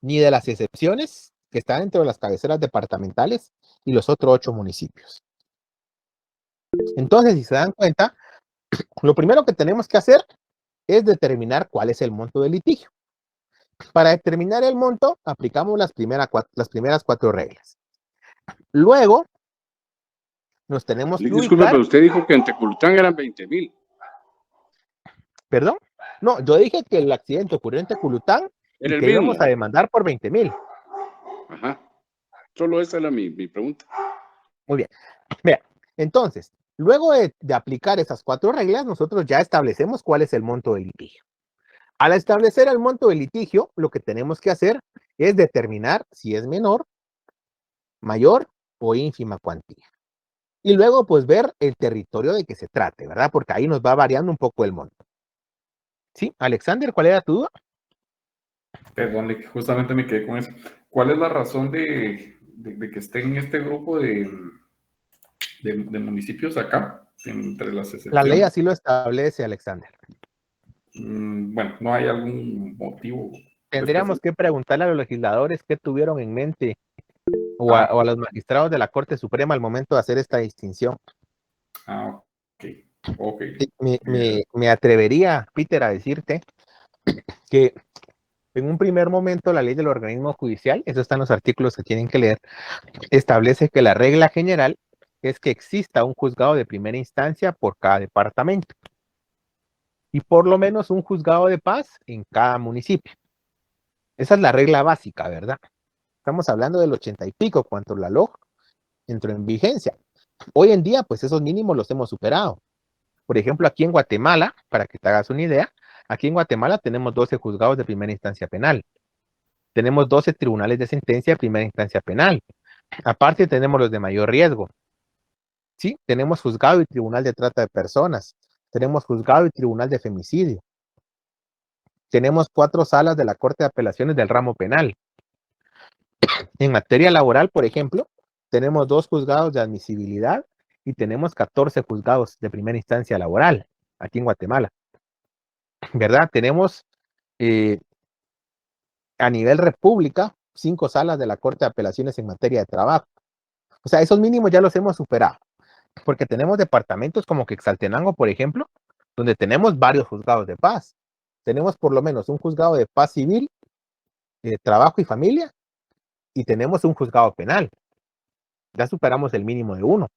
ni de las excepciones que están entre las cabeceras departamentales y los otros 8 municipios. Entonces, si se dan cuenta, lo primero que tenemos que hacer es determinar cuál es el monto del litigio. Para determinar el monto, aplicamos las primeras 4 reglas. Luego, nos tenemos que Lick, disculpe, ubicar. pero usted dijo que en Teculután eran 20,000. ¿Perdón? No, yo dije que el accidente ocurrió en Teculután Era y el que íbamos mismo. a demandar por 20,000. Ajá. Solo esa era mi pregunta. Muy bien. Vea, entonces, luego de aplicar esas 4 reglas, nosotros ya establecemos cuál es el monto del litigio. Al establecer el monto del litigio, lo que tenemos que hacer es determinar si es menor, mayor o ínfima cuantía. Y luego, pues, ver el territorio de que se trate, ¿verdad? Porque ahí nos va variando un poco el monto. ¿Sí? Alexander, ¿cuál era tu duda? Perdón, Lick, justamente me quedé con eso. ¿Cuál es la razón de que esté en este grupo de municipios acá, entre las excepciones? La ley así lo establece, Alexander. Bueno, ¿no hay algún motivo? Tendríamos que preguntarle a los legisladores qué tuvieron en mente o Ah, a los magistrados de la Corte Suprema al momento de hacer esta distinción. ok. Ok. Me atrevería, Peter, a decirte que en un primer momento la ley del organismo judicial, eso está en los artículos que tienen que leer, establece que la regla general es que exista un juzgado de primera instancia por cada departamento y por lo menos un juzgado de paz en cada municipio. Esa es la regla básica, ¿verdad? Estamos hablando del 80 y pico cuando la LOJ entró en vigencia. Hoy en día, pues esos mínimos los hemos superado. Por ejemplo, aquí en Guatemala, para que te hagas una idea, aquí en Guatemala tenemos 12 juzgados de primera instancia penal. Tenemos 12 tribunales de sentencia de primera instancia penal. Aparte tenemos los de mayor riesgo. Sí, tenemos juzgado y tribunal de trata de personas. Tenemos juzgado y tribunal de femicidio. Tenemos 4 salas de la Corte de Apelaciones del ramo penal. En materia laboral, por ejemplo, tenemos 2 juzgados de admisibilidad y tenemos 14 juzgados de primera instancia laboral aquí en Guatemala. ¿Verdad? Tenemos a nivel república 5 salas de la Corte de Apelaciones en materia de trabajo. O sea, esos mínimos ya los hemos superado, porque tenemos departamentos como Quetzaltenango, por ejemplo, donde tenemos varios juzgados de paz. Tenemos por lo menos un juzgado de paz civil, trabajo y familia, y tenemos un juzgado penal. Ya superamos el mínimo de 1.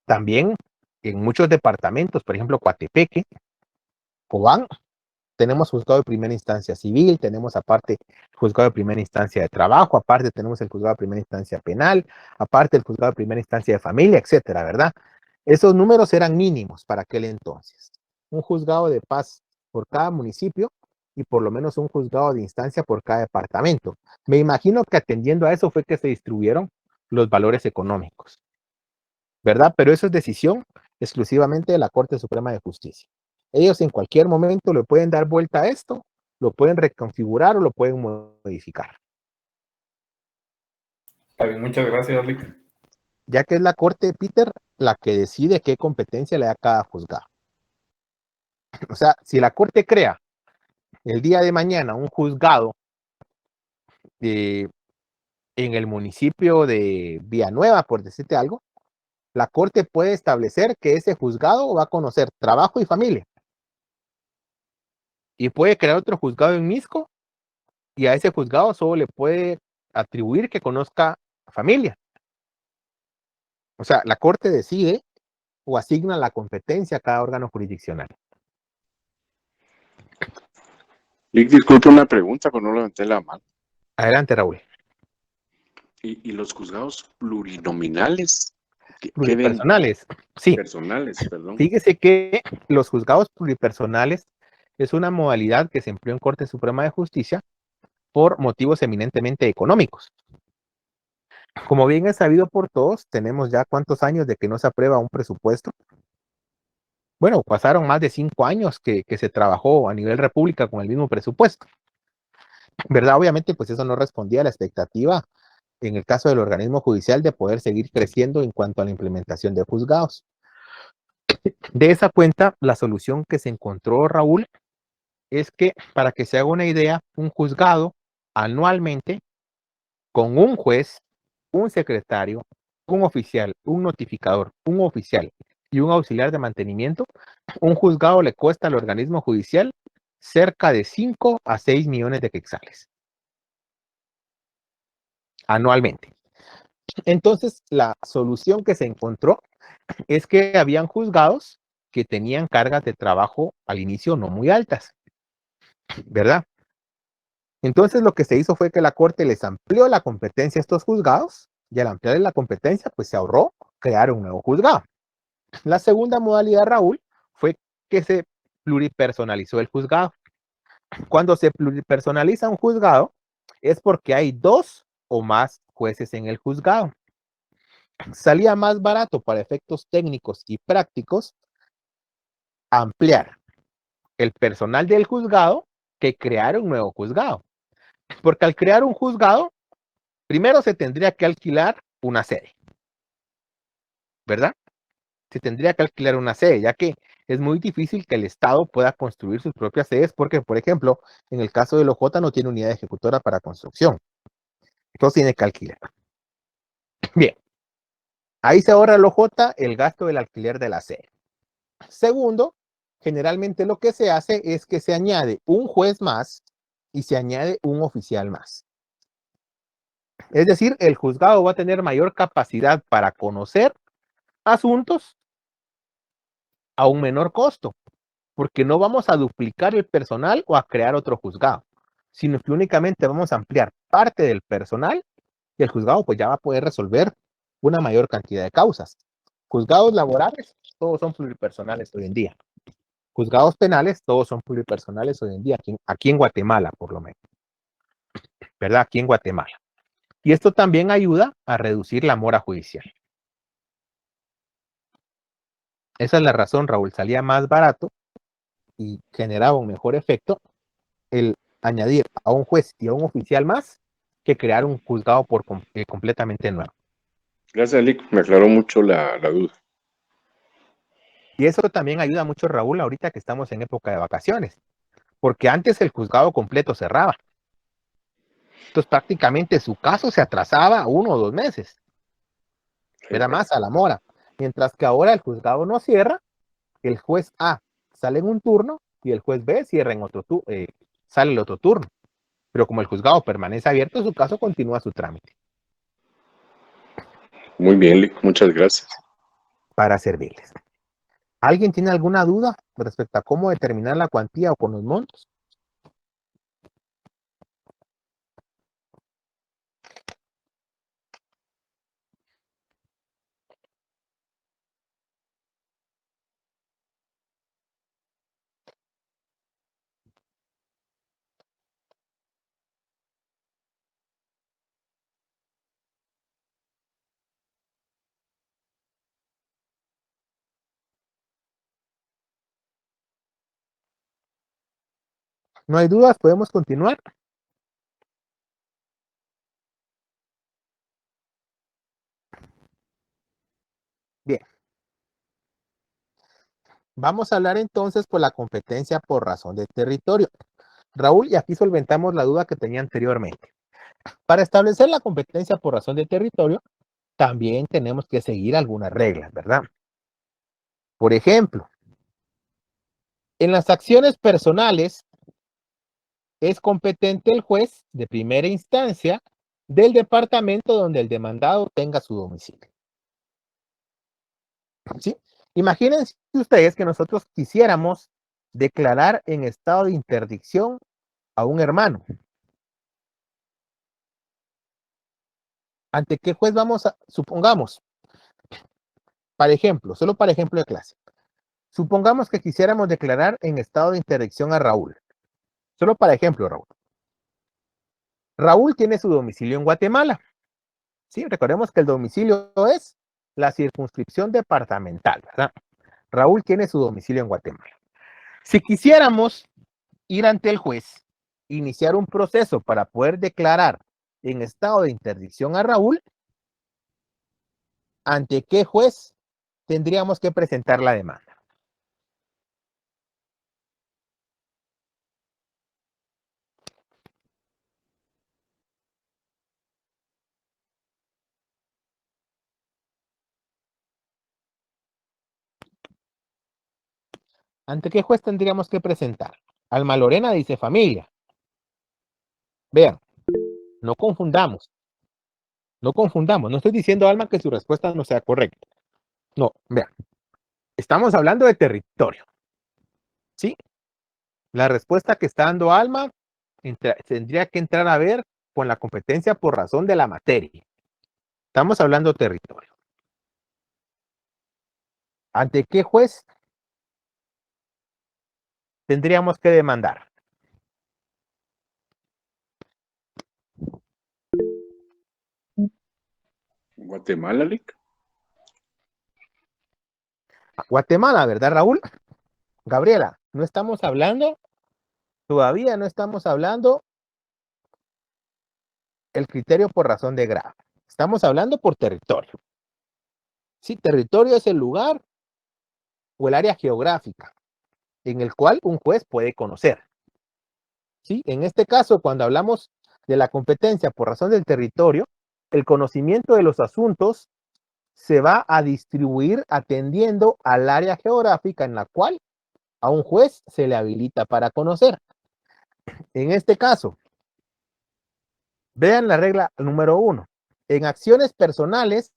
También en muchos departamentos, por ejemplo, Coatepeque, Cobán, tenemos juzgado de primera instancia civil, tenemos aparte juzgado de primera instancia de trabajo, aparte tenemos el juzgado de primera instancia penal, aparte el juzgado de primera instancia de familia, etcétera, ¿verdad? Esos números eran mínimos para aquel entonces. Un juzgado de paz por cada municipio y por lo menos un juzgado de instancia por cada departamento. Me imagino que atendiendo a eso fue que se distribuyeron los valores económicos, ¿verdad? Pero eso es decisión exclusivamente de la Corte Suprema de Justicia. Ellos en cualquier momento le pueden dar vuelta a esto, lo pueden reconfigurar o lo pueden modificar. Está bien, muchas gracias, Rick. Ya que es la Corte, Peter, la que decide qué competencia le da cada juzgado. O sea, si la Corte crea el día de mañana un juzgado en el municipio de Villanueva, por decirte algo, la Corte puede establecer que ese juzgado va a conocer trabajo y familia. Y puede crear otro juzgado en Misco y a ese juzgado solo le puede atribuir que conozca familia. O sea, la Corte decide o asigna la competencia a cada órgano jurisdiccional. Lick, disculpe una pregunta, pero no levanté la mano. Adelante, Raúl. ¿Y los juzgados plurinominales? ¿Qué ven? Pluripersonales. Sí, Personales, perdón. fíjese que los juzgados pluripersonales es una modalidad que se empleó en Corte Suprema de Justicia por motivos eminentemente económicos. Como bien es sabido por todos, tenemos ya cuántos años de que no se aprueba un presupuesto. Bueno, pasaron más de 5 años que se trabajó a nivel república con el mismo presupuesto, ¿verdad? Obviamente, pues eso no respondía a la expectativa en el caso del organismo judicial de poder seguir creciendo en cuanto a la implementación de juzgados. De esa cuenta, la solución que se encontró, Raúl, es que, para que se haga una idea, un juzgado anualmente con un juez, un secretario, un oficial, un notificador, un oficial y un auxiliar de mantenimiento, un juzgado le cuesta al organismo judicial cerca de 5 a 6 millones de quetzales anualmente. Entonces, la solución que se encontró es que habían juzgados que tenían cargas de trabajo al inicio no muy altas, ¿verdad? Entonces, lo que se hizo fue que la Corte les amplió la competencia a estos juzgados y al ampliarle la competencia, pues se ahorró crear un nuevo juzgado. La segunda modalidad, Raúl, fue que se pluripersonalizó el juzgado. Cuando se pluripersonaliza un juzgado, es porque hay 2 o más jueces en el juzgado. Salía más barato para efectos técnicos y prácticos ampliar el personal del juzgado que crear un nuevo juzgado. Porque al crear un juzgado, primero se tendría que alquilar una sede, ¿verdad? Se tendría que alquilar una sede, ya que es muy difícil que el Estado pueda construir sus propias sedes porque, por ejemplo, en el caso del OJ no tiene unidad ejecutora para construcción. Entonces tiene que alquilar. Bien, ahí se ahorra el OJ el gasto del alquiler de la sede. Segundo, generalmente lo que se hace es que se añade un juez más y se añade un oficial más. Es decir, el juzgado va a tener mayor capacidad para conocer asuntos a un menor costo, porque no vamos a duplicar el personal o a crear otro juzgado, sino que únicamente vamos a ampliar parte del personal y el juzgado pues ya va a poder resolver una mayor cantidad de causas. Juzgados laborales, todos son pluripersonales hoy en día. Juzgados penales, todos son pluripersonales hoy en día, aquí en Guatemala por lo menos, ¿verdad? Aquí en Guatemala. Y esto también ayuda a reducir la mora judicial. Esa es la razón, Raúl, salía más barato y generaba un mejor efecto el añadir a un juez y a un oficial más que crear un juzgado completamente nuevo. Gracias, Lick. Me aclaró mucho la duda. Y eso también ayuda mucho, Raúl, ahorita que estamos en época de vacaciones, porque antes el juzgado completo cerraba. Entonces prácticamente su caso se atrasaba 1 o 2 meses. Era más a la mora. Mientras que ahora el juzgado no cierra, el juez A sale en un turno y el juez B cierra en otro sale el otro turno. Pero como el juzgado permanece abierto, su caso continúa su trámite. Muy bien, Lick. Muchas gracias. Para servirles. ¿Alguien tiene alguna duda respecto a cómo determinar la cuantía o con los montos? ¿No hay dudas? ¿Podemos continuar? Bien. Vamos a hablar entonces por la competencia por razón de territorio. Raúl, y aquí solventamos la duda que tenía anteriormente. Para establecer la competencia por razón de territorio, también tenemos que seguir algunas reglas, ¿verdad? Por ejemplo, en las acciones personales es competente el juez de primera instancia del departamento donde el demandado tenga su domicilio. ¿Sí? Imagínense ustedes que nosotros quisiéramos declarar en estado de interdicción a un hermano. ¿Ante qué juez vamos a, supongamos, para ejemplo, solo para ejemplo de clase, supongamos que quisiéramos declarar en estado de interdicción a Raúl. Solo para ejemplo, Raúl. Raúl tiene su domicilio en Guatemala. Sí, recordemos que el domicilio es la circunscripción departamental, ¿verdad? Raúl tiene su domicilio en Guatemala. Si quisiéramos ir ante el juez, iniciar un proceso para poder declarar en estado de interdicción a Raúl, ¿ante qué juez tendríamos que presentar la demanda? ¿Ante qué juez tendríamos que presentar? Alma Lorena dice familia. Vean, no confundamos. No confundamos. No estoy diciendo, Alma, que su respuesta no sea correcta. No, vean. Estamos hablando de territorio. ¿Sí? La respuesta que está dando Alma tendría que entrar a ver con la competencia por razón de la materia. Estamos hablando de territorio. ¿Ante qué juez tendríamos que demandar? Guatemala, Lic. Guatemala, ¿verdad, Raúl? Gabriela, no estamos hablando, todavía no estamos hablando el criterio por razón de grado. Estamos hablando por territorio. Sí, territorio es el lugar o el área geográfica en el cual un juez puede conocer. ¿Sí? En este caso, cuando hablamos de la competencia por razón del territorio, el conocimiento de los asuntos se va a distribuir atendiendo al área geográfica en la cual a un juez se le habilita para conocer. En este caso, vean la regla número 1. En acciones personales,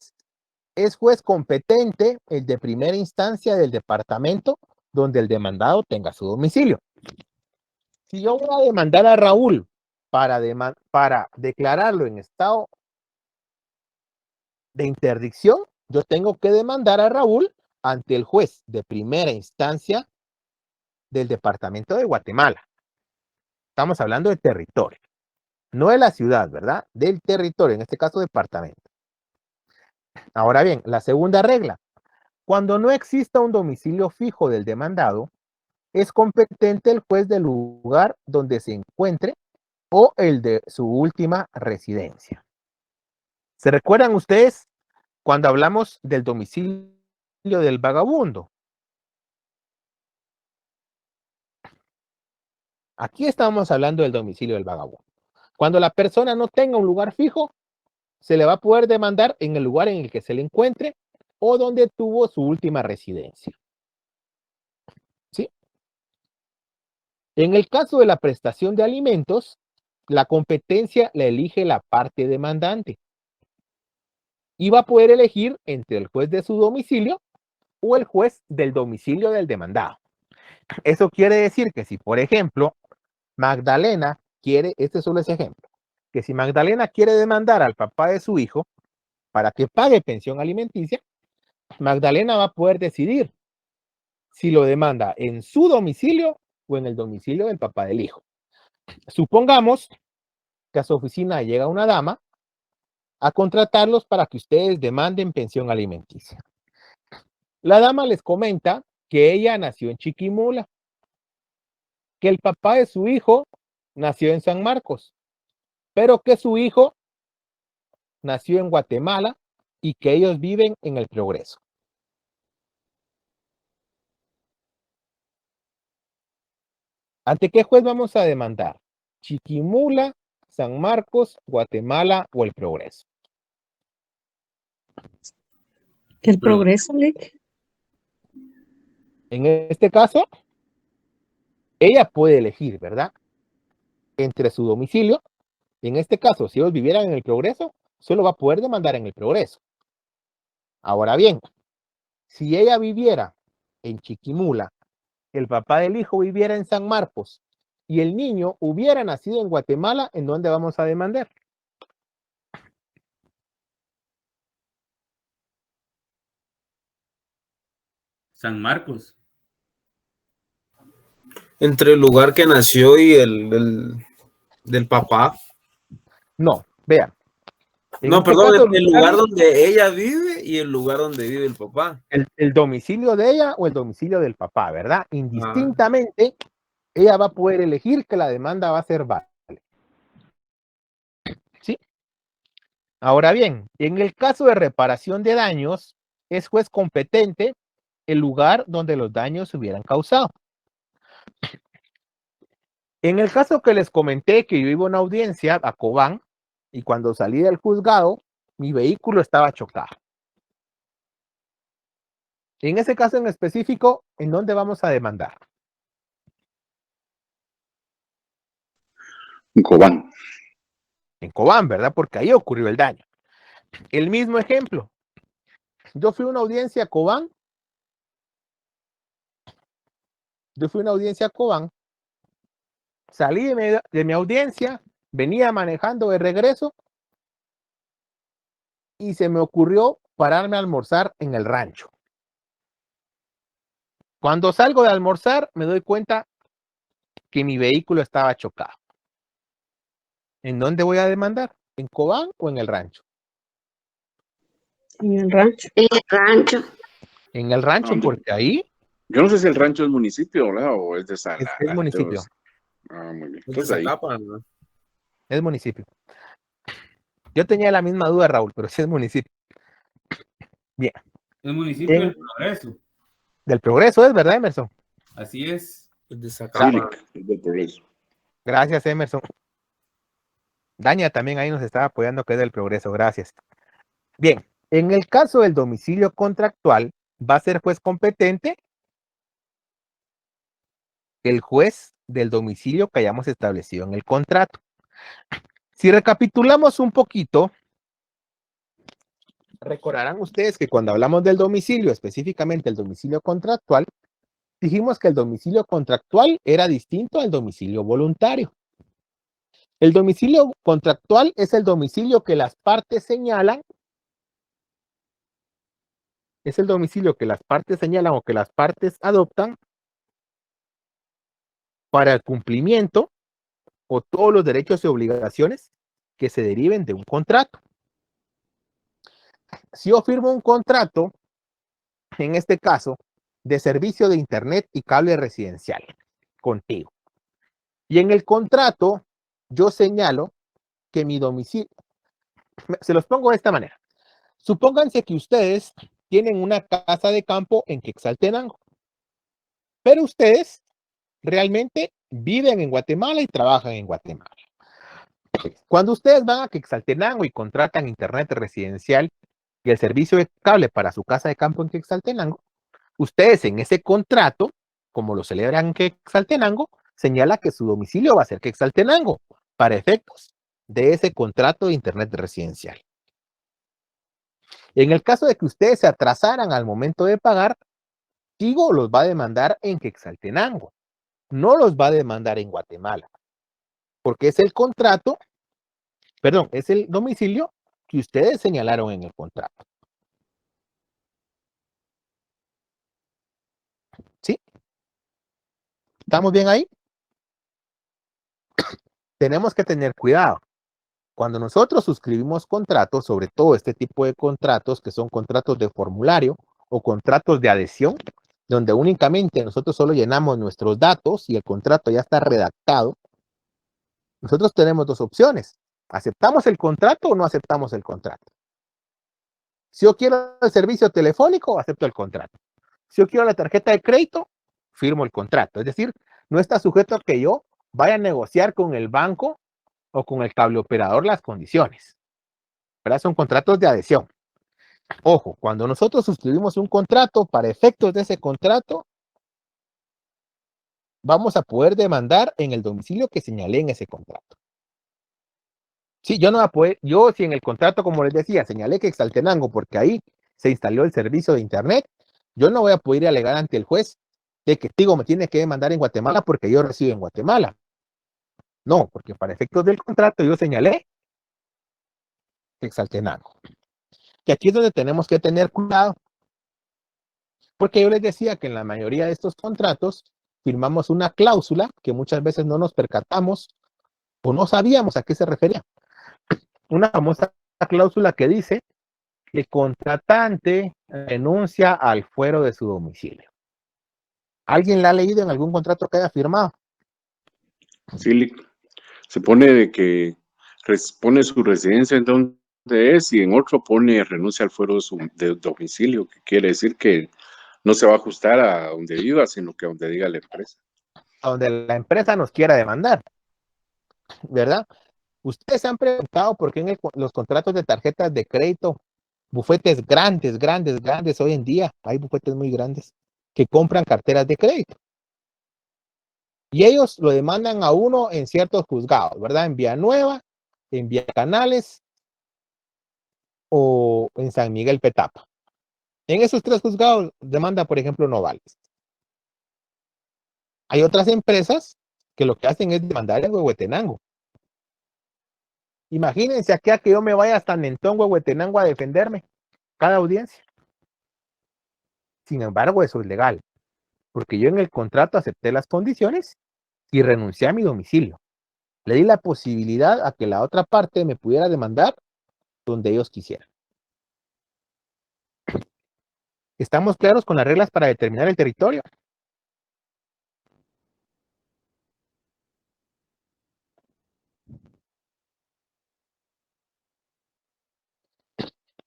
es juez competente el de primera instancia del departamento donde el demandado tenga su domicilio. Si yo voy a demandar a Raúl para declararlo en estado de interdicción, yo tengo que demandar a Raúl ante el juez de primera instancia del departamento de Guatemala. Estamos hablando de territorio, no de la ciudad, ¿verdad? Del territorio, en este caso departamento. Ahora bien, la segunda regla. Cuando no exista un domicilio fijo del demandado, es competente el juez del lugar donde se encuentre o el de su última residencia. ¿Se recuerdan ustedes cuando hablamos del domicilio del vagabundo? Aquí estamos hablando del domicilio del vagabundo. Cuando la persona no tenga un lugar fijo, se le va a poder demandar en el lugar en el que se le encuentre o donde tuvo su última residencia. ¿Sí? En el caso de la prestación de alimentos, la competencia la elige la parte demandante y va a poder elegir entre el juez de su domicilio o el juez del domicilio del demandado. Eso quiere decir que si, por ejemplo, Magdalena quiere, este solo es ejemplo, que si Magdalena quiere demandar al papá de su hijo para que pague pensión alimenticia, Magdalena va a poder decidir si lo demanda en su domicilio o en el domicilio del papá del hijo. Supongamos que a su oficina llega una dama a contratarlos para que ustedes demanden pensión alimenticia. La dama les comenta que ella nació en Chiquimula que el papá de su hijo nació en San Marcos, pero que su hijo nació en Guatemala y que ellos viven en el Progreso. ¿Ante qué juez vamos a demandar? Chiquimula, San Marcos, Guatemala o el Progreso. El Progreso, Lick. En este caso, ella puede elegir, ¿verdad? Entre su domicilio. En este caso, si ellos vivieran en el Progreso, solo va a poder demandar en el Progreso. Ahora bien, si ella viviera en Chiquimula, el papá del hijo viviera en San Marcos y el niño hubiera nacido en Guatemala, ¿en dónde vamos a demandar? San Marcos. Entre el lugar que nació y el del papá. No, vean. En No, este perdón, caso, el lugar donde ella vive y el lugar donde vive el papá. el domicilio de ella o el domicilio del papá, ¿verdad? Indistintamente, ella va a poder elegir que la demanda va a ser válida. ¿Sí? Ahora bien, en el caso de reparación de daños, es juez competente el lugar donde los daños se hubieran causado. En el caso que les comenté que yo iba a una audiencia a Cobán y cuando salí del juzgado, mi vehículo estaba chocado. En ese caso en específico, ¿en dónde vamos a demandar? En Cobán. En Cobán, ¿verdad? Porque ahí ocurrió el daño. El mismo ejemplo. Yo fui a una audiencia a Cobán. Salí de mi audiencia, venía manejando de regreso y se me ocurrió pararme a almorzar en el rancho. Cuando salgo de almorzar, me doy cuenta que mi vehículo estaba chocado. ¿En dónde voy a demandar? ¿En Cobán o en el rancho? En el rancho. En el rancho. En el rancho, porque ahí Yo no sé si el rancho es municipio, ¿verdad? O es de Salada. es municipio. Muy bien. Entonces Entonces ahí. Es municipio. Yo tenía la misma duda, Raúl, pero sí es municipio. Bien. El municipio del Progreso. Del Progreso es, ¿verdad, Emerson? Así es. Del Progreso. Gracias, Emerson. Daña también ahí nos estaba apoyando que es del Progreso. Gracias. Bien. En el caso del domicilio contractual, va a ser juez competente el juez del domicilio que hayamos establecido en el contrato. Si recapitulamos un poquito, recordarán ustedes que cuando hablamos del domicilio, específicamente el domicilio contractual, dijimos que el domicilio contractual era distinto al domicilio voluntario. El domicilio contractual es el domicilio que las partes señalan, o que las partes adoptan para el cumplimiento o todos los derechos y obligaciones que se deriven de un contrato. Si yo firmo un contrato, en este caso, de servicio de internet y cable residencial contigo, y en el contrato yo señalo que mi domicilio, se los pongo de esta manera. Supónganse que ustedes tienen una casa de campo en Quetzaltenango, pero ustedes realmente viven en Guatemala y trabajan en Guatemala. Cuando ustedes van a Quetzaltenango y contratan internet residencial y el servicio de cable para su casa de campo en Quetzaltenango, ustedes en ese contrato, como lo celebran en Quetzaltenango, señala que su domicilio va a ser Quetzaltenango para efectos de ese contrato de internet residencial. En el caso de que ustedes se atrasaran al momento de pagar, Tigo los va a demandar en Quetzaltenango, no los va a demandar en Guatemala, porque es el contrato, perdón, es el domicilio que ustedes señalaron en el contrato. ¿Sí? ¿Estamos bien ahí? Tenemos que tener cuidado. Cuando nosotros suscribimos contratos, sobre todo este tipo de contratos que son contratos de formulario o contratos de adhesión, donde únicamente nosotros solo llenamos nuestros datos y el contrato ya está redactado, nosotros tenemos dos opciones. ¿Aceptamos el contrato o no aceptamos el contrato? Si yo quiero el servicio telefónico, acepto el contrato. Si yo quiero la tarjeta de crédito, firmo el contrato. Es decir, no está sujeto a que yo vaya a negociar con el banco o con el cable operador las condiciones. ¿Verdad? Son contratos de adhesión. Ojo, cuando nosotros suscribimos un contrato, para efectos de ese contrato, vamos a poder demandar en el domicilio que señalé en ese contrato. Sí, yo no voy a poder, yo si en el contrato, como les decía, señalé que Exaltenango, porque ahí se instaló el servicio de internet, yo no voy a poder alegar ante el juez de que Tigo me tiene que demandar en Guatemala porque yo resido en Guatemala. No, porque para efectos del contrato yo señalé Exaltenango. Que aquí es donde tenemos que tener cuidado, porque yo les decía que en la mayoría de estos contratos firmamos una cláusula que muchas veces no nos percatamos o no sabíamos a qué se refería. Una famosa cláusula que dice que el contratante renuncia al fuero de su domicilio. ¿Alguien la ha leído en algún contrato que haya firmado? Sí, se pone de que pone su residencia en donde es y en otro pone renuncia al fuero de domicilio, que quiere decir que no se va a ajustar a donde viva, sino que a donde diga la empresa. A donde la empresa nos quiera demandar, ¿verdad? Ustedes se han preguntado por qué en los contratos de tarjetas de crédito, bufetes grandes hoy en día, hay bufetes muy grandes que compran carteras de crédito. Y ellos lo demandan a uno en ciertos juzgados, ¿verdad? En Villanueva, en Villacanales o en San Miguel Petapa. En esos tres juzgados demanda, por ejemplo, Novales. Hay otras empresas que lo que hacen es demandar en Huehuetenango. Imagínense acá que yo me vaya hasta Nentón, Huehuetenango a defenderme cada audiencia. Sin embargo, eso es legal, porque yo en el contrato acepté las condiciones y renuncié a mi domicilio. Le di la posibilidad a que la otra parte me pudiera demandar donde ellos quisieran. ¿Estamos claros con las reglas para determinar el territorio?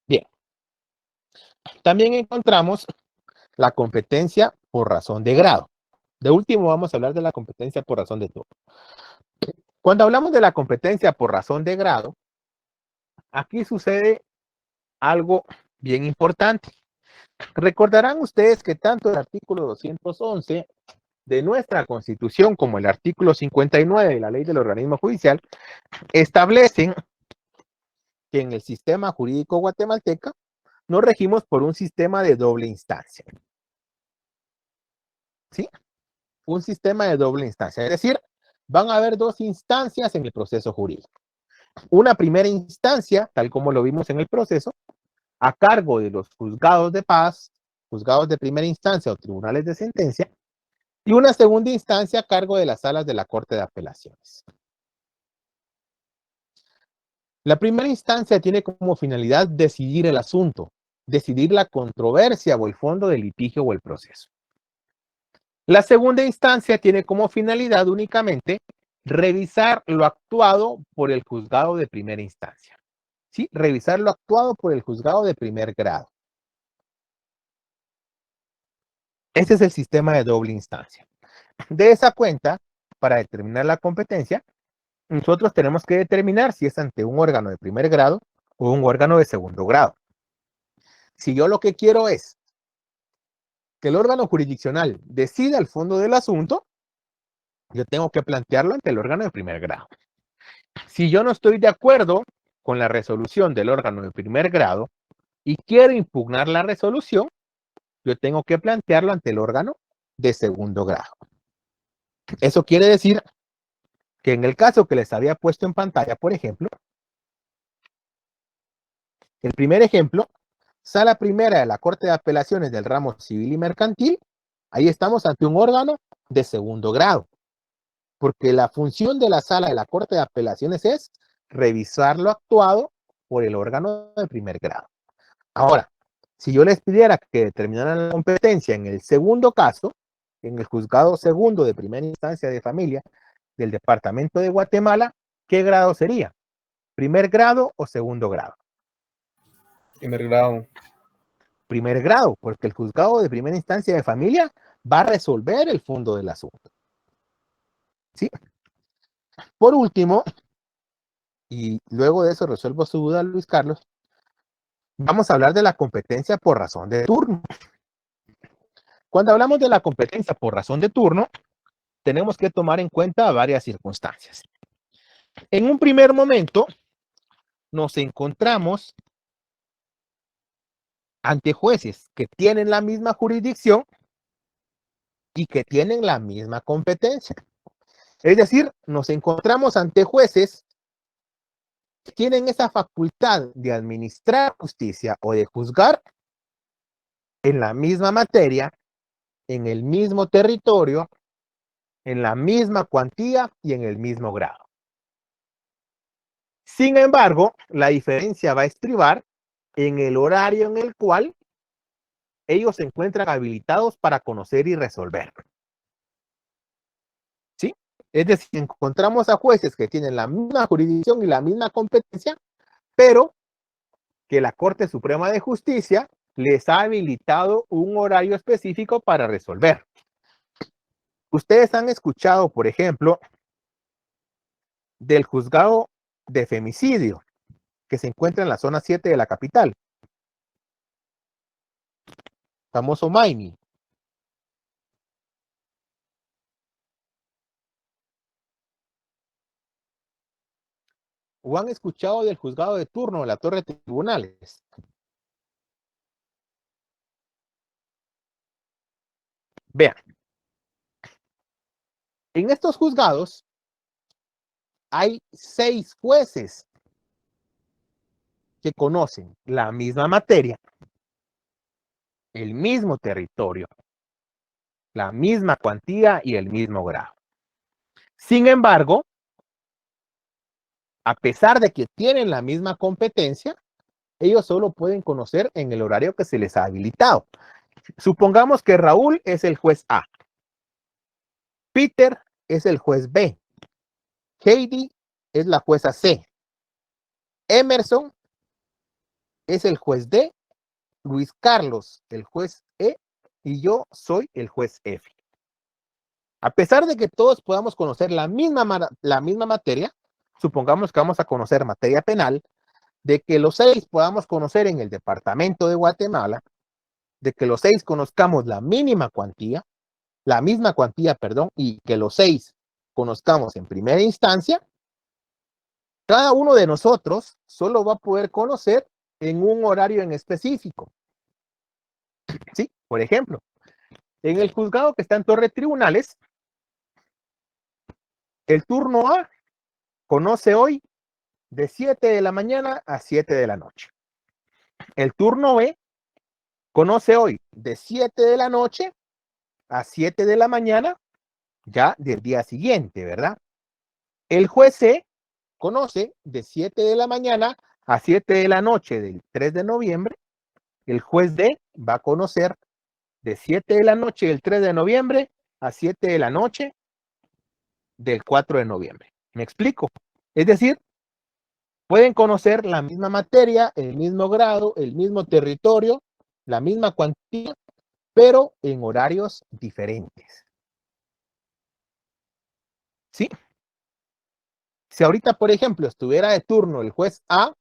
Bien. También encontramos la competencia por razón de grado. De último, vamos a hablar de la competencia por razón de turno. Cuando hablamos de la competencia por razón de grado, aquí sucede algo bien importante. Recordarán ustedes que tanto el artículo 211 de nuestra Constitución como el artículo 59 de la Ley del Organismo Judicial establecen que en el sistema jurídico guatemalteco nos regimos por un sistema de doble instancia. ¿Sí? Un sistema de doble instancia. Es decir, van a haber dos instancias en el proceso jurídico. Una primera instancia, tal como lo vimos en el proceso, a cargo de los juzgados de paz, juzgados de primera instancia o tribunales de sentencia, y una segunda instancia a cargo de las salas de la Corte de Apelaciones. La primera instancia tiene como finalidad decidir el asunto, decidir la controversia o el fondo del litigio o el proceso. La segunda instancia tiene como finalidad únicamente revisar lo actuado por el juzgado de primera instancia. ¿Sí? Revisar lo actuado por el juzgado de primer grado. Ese es el sistema de doble instancia. De esa cuenta, para determinar la competencia, nosotros tenemos que determinar si es ante un órgano de primer grado o un órgano de segundo grado. Si yo lo que quiero es que el órgano jurisdiccional decida el fondo del asunto, yo tengo que plantearlo ante el órgano de primer grado. Si yo no estoy de acuerdo con la resolución del órgano de primer grado y quiero impugnar la resolución, yo tengo que plantearlo ante el órgano de segundo grado. Eso quiere decir que en el caso que les había puesto en pantalla, por ejemplo, el primer ejemplo, sala primera de la Corte de Apelaciones del ramo civil y mercantil, ahí estamos ante un órgano de segundo grado, porque la función de la sala de la Corte de Apelaciones es revisar lo actuado por el órgano de primer grado. Ahora, Si yo les pidiera que determinaran la competencia en el segundo caso, en el juzgado segundo de primera instancia de familia del departamento de Guatemala, ¿qué grado sería? ¿Primer grado o segundo grado? Primer grado. Primer grado, porque el juzgado de primera instancia de familia va a resolver el fondo del asunto. ¿Sí? Por último, y luego de eso resuelvo su duda, Luis Carlos, vamos a hablar de la competencia por razón de turno. Cuando hablamos de la competencia por razón de turno, tenemos que tomar en cuenta varias circunstancias. En un primer momento, nos encontramos ante jueces que tienen la misma jurisdicción y que tienen la misma competencia. Es decir, nos encontramos ante jueces que tienen esa facultad de administrar justicia o de juzgar en la misma materia, en el mismo territorio, en la misma cuantía y en el mismo grado. Sin embargo, la diferencia va a estribar en el horario en el cual ellos se encuentran habilitados para conocer y resolver. ¿Sí? Es decir, encontramos a jueces que tienen la misma jurisdicción y la misma competencia, pero que la Corte Suprema de Justicia les ha habilitado un horario específico para resolver. Ustedes han escuchado, por ejemplo, del juzgado de femicidio que se encuentra en la zona 7 de la capital, famoso Maini. ¿O han escuchado del juzgado de turno de la Torre de Tribunales? Vean, en estos juzgados hay 6 jueces que conocen la misma materia, el mismo territorio, la misma cuantía y el mismo grado. Sin embargo, a pesar de que tienen la misma competencia, ellos solo pueden conocer en el horario que se les ha habilitado. Supongamos que Raúl es el juez A, Peter es el juez B, Heidi es la jueza C, Emerson es el juez D, Luis Carlos el juez E y yo soy el juez F. A pesar de que todos podamos conocer la misma materia, supongamos que vamos a conocer materia penal, de que los 6 podamos conocer en el departamento de Guatemala, de que los 6 conozcamos la misma cuantía, y que los 6 conozcamos en primera instancia, cada uno de nosotros solo va a poder conocer en un horario en específico. ¿Sí? Por ejemplo, en el juzgado que está en Torre Tribunales, el turno A conoce hoy de 7 de la mañana a 7 de la noche. El turno B conoce hoy de 7 de la noche a 7 de la mañana, ya del día siguiente, ¿verdad? El juez C conoce de 7 de la mañana a 7 de la noche del 3 de noviembre. El juez D va a conocer de 7 de la noche del 3 de noviembre a 7 de la noche del 4 de noviembre. ¿Me explico? Es decir, pueden conocer la misma materia, el mismo grado, el mismo territorio, la misma cuantía, pero en horarios diferentes. ¿Sí? Si ahorita, por ejemplo, estuviera de turno el juez A,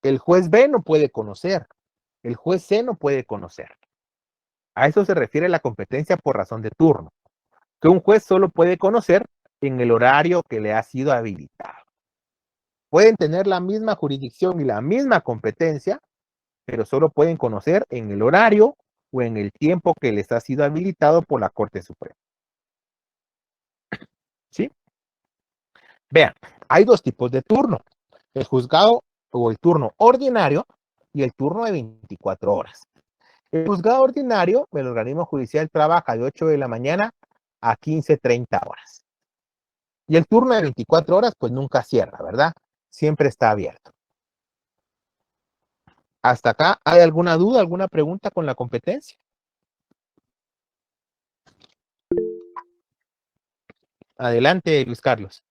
el juez B no puede conocer, el juez C no puede conocer. A eso se refiere la competencia por razón de turno, que un juez solo puede conocer en el horario que le ha sido habilitado. Pueden tener la misma jurisdicción y la misma competencia, pero solo pueden conocer en el horario o en el tiempo que les ha sido habilitado por la Corte Suprema. ¿Sí? Vean, hay 2 tipos de turno, el juzgado o el turno ordinario y el turno de 24 horas. El juzgado ordinario, el organismo judicial trabaja de 8 de la mañana a 15:30 horas. Y el turno de 24 horas, pues nunca cierra, ¿verdad? Siempre está abierto. ¿Hasta acá hay alguna duda, alguna pregunta con la competencia? Adelante, Luis Carlos.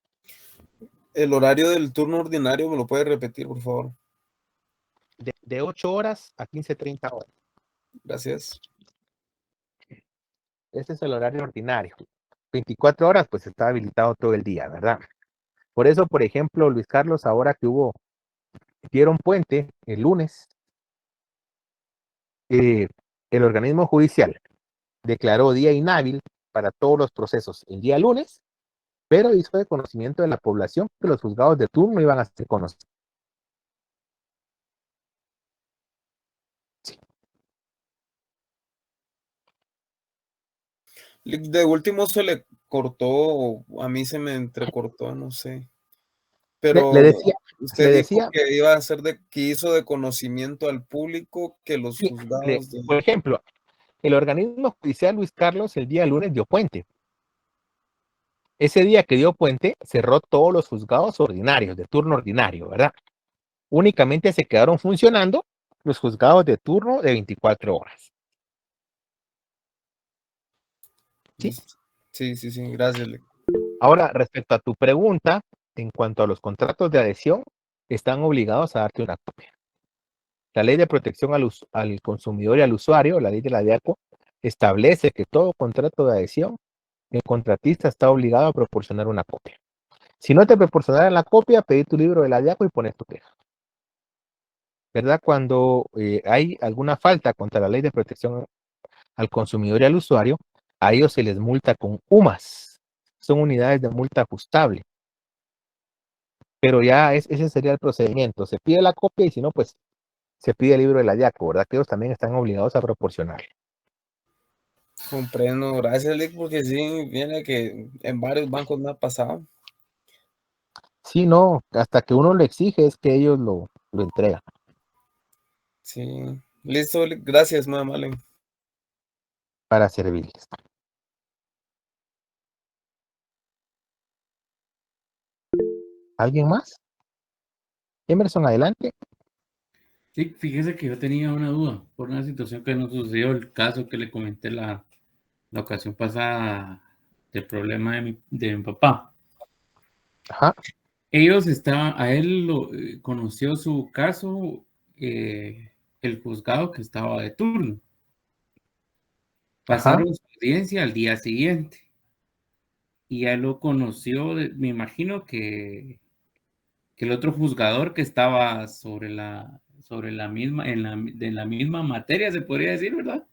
El horario del turno ordinario, ¿me lo puede repetir, por favor? De 8 horas a 15:30 horas. Gracias. Este es el horario ordinario. 24 horas, pues está habilitado todo el día, ¿verdad? Por eso, por ejemplo, Luis Carlos, ahora que dieron puente el lunes, el organismo judicial declaró día inhábil para todos los procesos el día lunes, pero hizo de conocimiento de la población que los juzgados de turno iban a ser conocidos. Sí. De último se le cortó, o a mí se me entrecortó, no sé. Pero Le decía, usted dijo que iba a hacer que hizo de conocimiento al público que los sí, juzgados por ejemplo, el organismo judicial Luis Carlos el día lunes dio puente. Ese día que dio puente, cerró todos los juzgados ordinarios, de turno ordinario, ¿verdad? Únicamente se quedaron funcionando los juzgados de turno de 24 horas. ¿Sí? Sí, gracias. Ahora, respecto a tu pregunta, en cuanto a los contratos de adhesión, están obligados a darte una copia. La ley de protección al consumidor y al usuario, la ley de la ADIACO, establece que todo contrato de adhesión, el contratista está obligado a proporcionar una copia. Si no te proporcionaran la copia, pedí tu libro de la ADIACO y pones tu queja. ¿Verdad? Cuando hay alguna falta contra la ley de protección al consumidor y al usuario, a ellos se les multa con UMAS. Son unidades de multa ajustable. Pero ya ese sería el procedimiento. Se pide la copia y si no, pues se pide el libro de la ADIACO, ¿verdad? Que ellos también están obligados a proporcionar. Comprendo, gracias, Lick, porque sí, viene que en varios bancos me ha pasado. Sí, no, hasta que uno lo exige es que ellos lo entregan. Sí, listo, Lick, gracias, muy amable. Para servirles. ¿Alguien más? Emerson, adelante. Sí, fíjese que yo tenía una duda por una situación que nos sucedió, el caso que le comenté la ocasión pasada del problema de mi papá. Ajá. Ellos a él conoció su caso el juzgado que estaba de turno. Pasaron su audiencia al día siguiente y ya lo conoció, me imagino que el otro juzgador que estaba sobre la misma, en la misma materia, se podría decir, ¿verdad?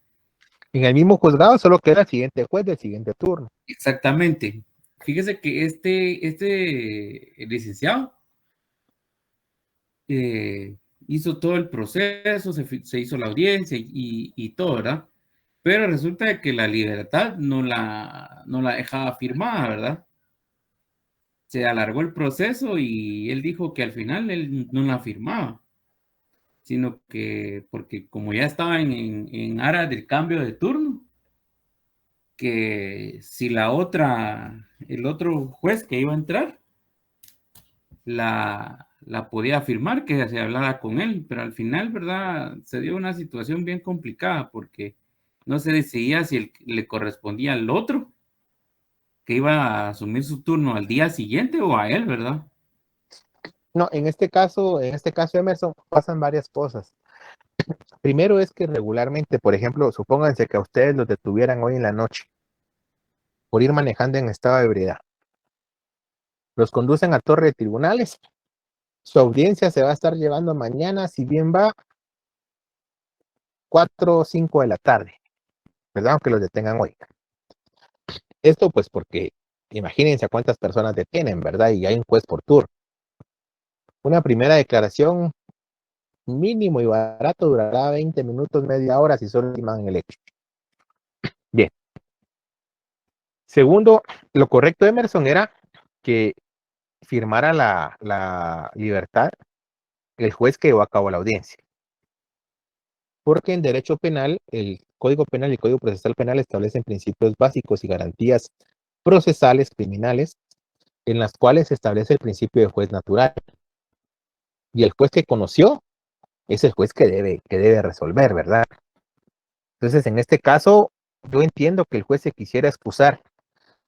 En el mismo juzgado, solo queda el siguiente juez del siguiente turno. Exactamente. Fíjese que el licenciado hizo todo el proceso, se hizo la audiencia y todo, ¿verdad? Pero resulta que la libertad no la dejaba firmada, ¿verdad? Se alargó el proceso y él dijo que al final él no la firmaba, sino que porque como ya estaba en aras del cambio de turno, que si el otro juez que iba a entrar, la podía firmar, que se hablara con él, pero al final, ¿verdad? Se dio una situación bien complicada porque no se decidía si le correspondía al otro que iba a asumir su turno al día siguiente o a él, ¿verdad? No, en este caso, Emerson, pasan varias cosas. Primero es que regularmente, por ejemplo, supónganse que a ustedes los detuvieran hoy en la noche por ir manejando en estado de ebriedad. Los conducen a torre de tribunales. Su audiencia se va a estar llevando mañana, si bien va, 4 o 5 de la tarde, ¿verdad? Aunque los detengan hoy. Esto pues porque imagínense a cuántas personas detienen, ¿verdad? Y hay un juez por turno. Una primera declaración mínimo y barato durará 20 minutos, media hora si solo estiman el hecho. Bien. Segundo, lo correcto, Emerson, era que firmara la libertad el juez que llevó a cabo la audiencia. Porque en derecho penal, el Código Penal y el Código Procesal Penal establecen principios básicos y garantías procesales criminales en las cuales se establece el principio de juez natural. Y el juez que conoció es el juez que debe resolver, ¿verdad? Entonces, en este caso, yo entiendo que el juez se quisiera excusar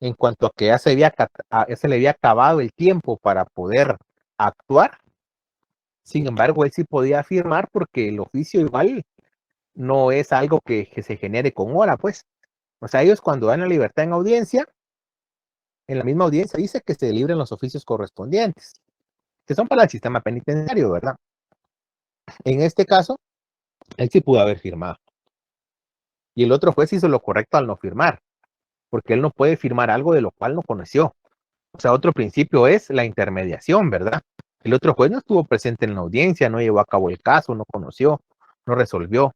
en cuanto a que ya se le había acabado el tiempo para poder actuar. Sin embargo, él sí podía afirmar porque el oficio igual no es algo que se genere con hora, pues. O sea, ellos cuando dan la libertad en audiencia, en la misma audiencia dice que se libren los oficios correspondientes, que son para el sistema penitenciario, ¿verdad? En este caso, él sí pudo haber firmado. Y el otro juez hizo lo correcto al no firmar, porque él no puede firmar algo de lo cual no conoció. O sea, otro principio es la intermediación, ¿verdad? El otro juez no estuvo presente en la audiencia, no llevó a cabo el caso, no conoció, no resolvió.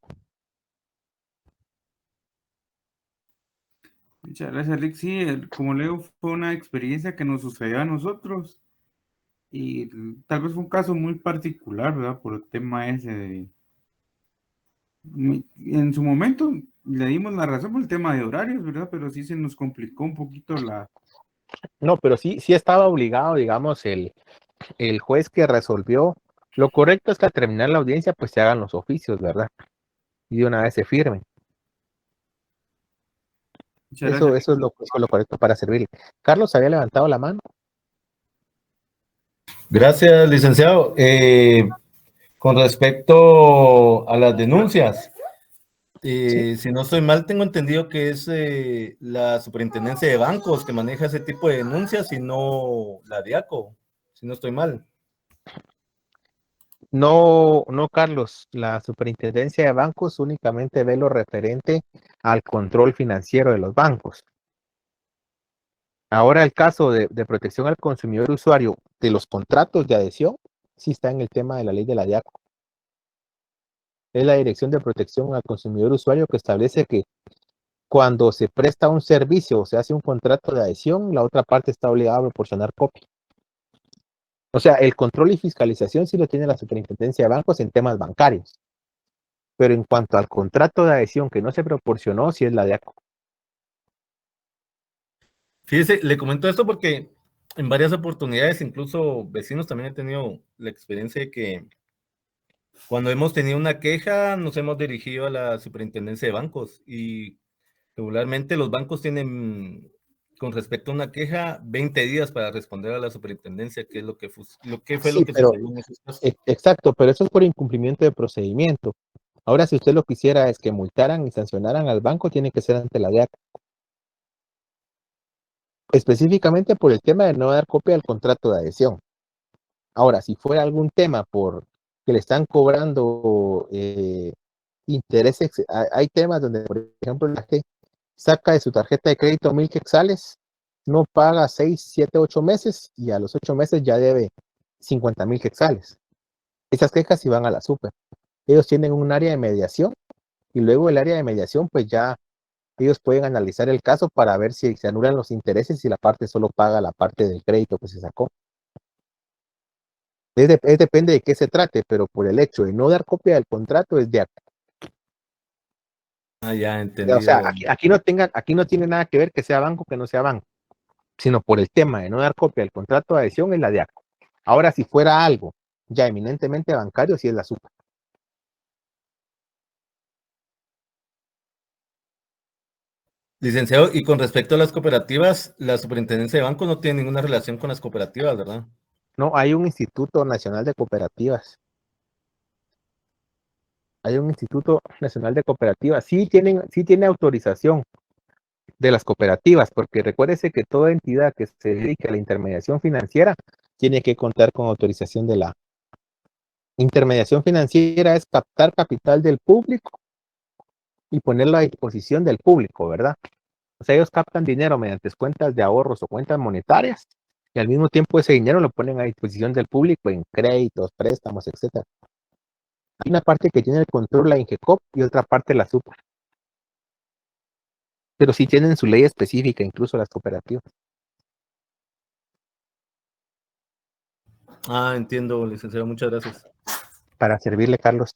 Muchas gracias, Rick. Sí, como leo, fue una experiencia que nos sucedió a nosotros y tal vez fue un caso muy particular, ¿verdad? Por el tema ese en su momento le dimos la razón por el tema de horarios, ¿verdad? Pero sí se nos complicó un poquito la... No, pero sí estaba obligado, digamos, el juez que resolvió. Lo correcto es que al terminar la audiencia, pues se hagan los oficios, ¿verdad? Y de una vez se firmen. Muchas Eso gracias. es lo correcto para servir. Carlos había levantado la mano. Gracias, licenciado. Con respecto a las denuncias, si no estoy mal, tengo entendido que es la Superintendencia de Bancos que maneja ese tipo de denuncias y no la DIACO, si no estoy mal. No, Carlos, la Superintendencia de Bancos únicamente ve lo referente al control financiero de los bancos. Ahora el caso de protección al consumidor usuario de los contratos de adhesión, sí está en el tema de la ley de la DIACO. Es la Dirección de Protección al Consumidor Usuario que establece que cuando se presta un servicio o se hace un contrato de adhesión, la otra parte está obligada a proporcionar copia. O sea, el control y fiscalización sí lo tiene la Superintendencia de Bancos en temas bancarios. Pero en cuanto al contrato de adhesión que no se proporcionó, sí es la DIACO. Fíjese, le comento esto porque en varias oportunidades, incluso vecinos también he tenido la experiencia de que cuando hemos tenido una queja, nos hemos dirigido a la Superintendencia de Bancos y regularmente los bancos tienen, con respecto a una queja, 20 días para responder a la superintendencia, que es lo que fue Sí, lo que pero sucedió en esos casos. exacto, pero eso es por incumplimiento de procedimiento. Ahora, si usted lo quisiera es que multaran y sancionaran al banco, tiene que ser ante la DIACO. Específicamente por el tema de no dar copia del contrato de adhesión. Ahora, si fuera algún tema por que le están cobrando intereses, hay temas donde, por ejemplo, la gente saca de su tarjeta de crédito 1,000 quetzales, no paga 6, 7, 8 meses y a los 8 meses ya debe 50,000 quetzales. Esas quejas sí van a la super. Ellos tienen un área de mediación y luego el área de mediación, pues ya ellos pueden analizar el caso para ver si se anulan los intereses y la parte solo paga la parte del crédito que se sacó. Depende de qué se trate, pero por el hecho de no dar copia del contrato es de acá. Ah, ya, entendido. O sea, aquí no tiene nada que ver que sea banco que no sea banco, sino por el tema de no dar copia del contrato de adhesión es la de ACO. Ahora, si fuera algo ya eminentemente bancario, sí es la SUPA. Licenciado, y con respecto a las cooperativas, la Superintendencia de Bancos no tiene ninguna relación con las cooperativas, ¿verdad? No, hay un Instituto Nacional de Cooperativas. Hay un Instituto Nacional de Cooperativas. Sí tiene autorización de las cooperativas, porque recuérdese que toda entidad que se dedique a la intermediación financiera tiene que contar con autorización de la intermediación financiera. Es captar capital del público y ponerlo a disposición del público, ¿verdad? O sea, ellos captan dinero mediante cuentas de ahorros o cuentas monetarias y al mismo tiempo ese dinero lo ponen a disposición del público en créditos, préstamos, etcétera. Hay una parte que tiene el control la INGECOP y otra parte la SUPA. Pero sí tienen su ley específica, incluso las cooperativas. Ah, entiendo, licenciado, muchas gracias. Para servirle, Carlos.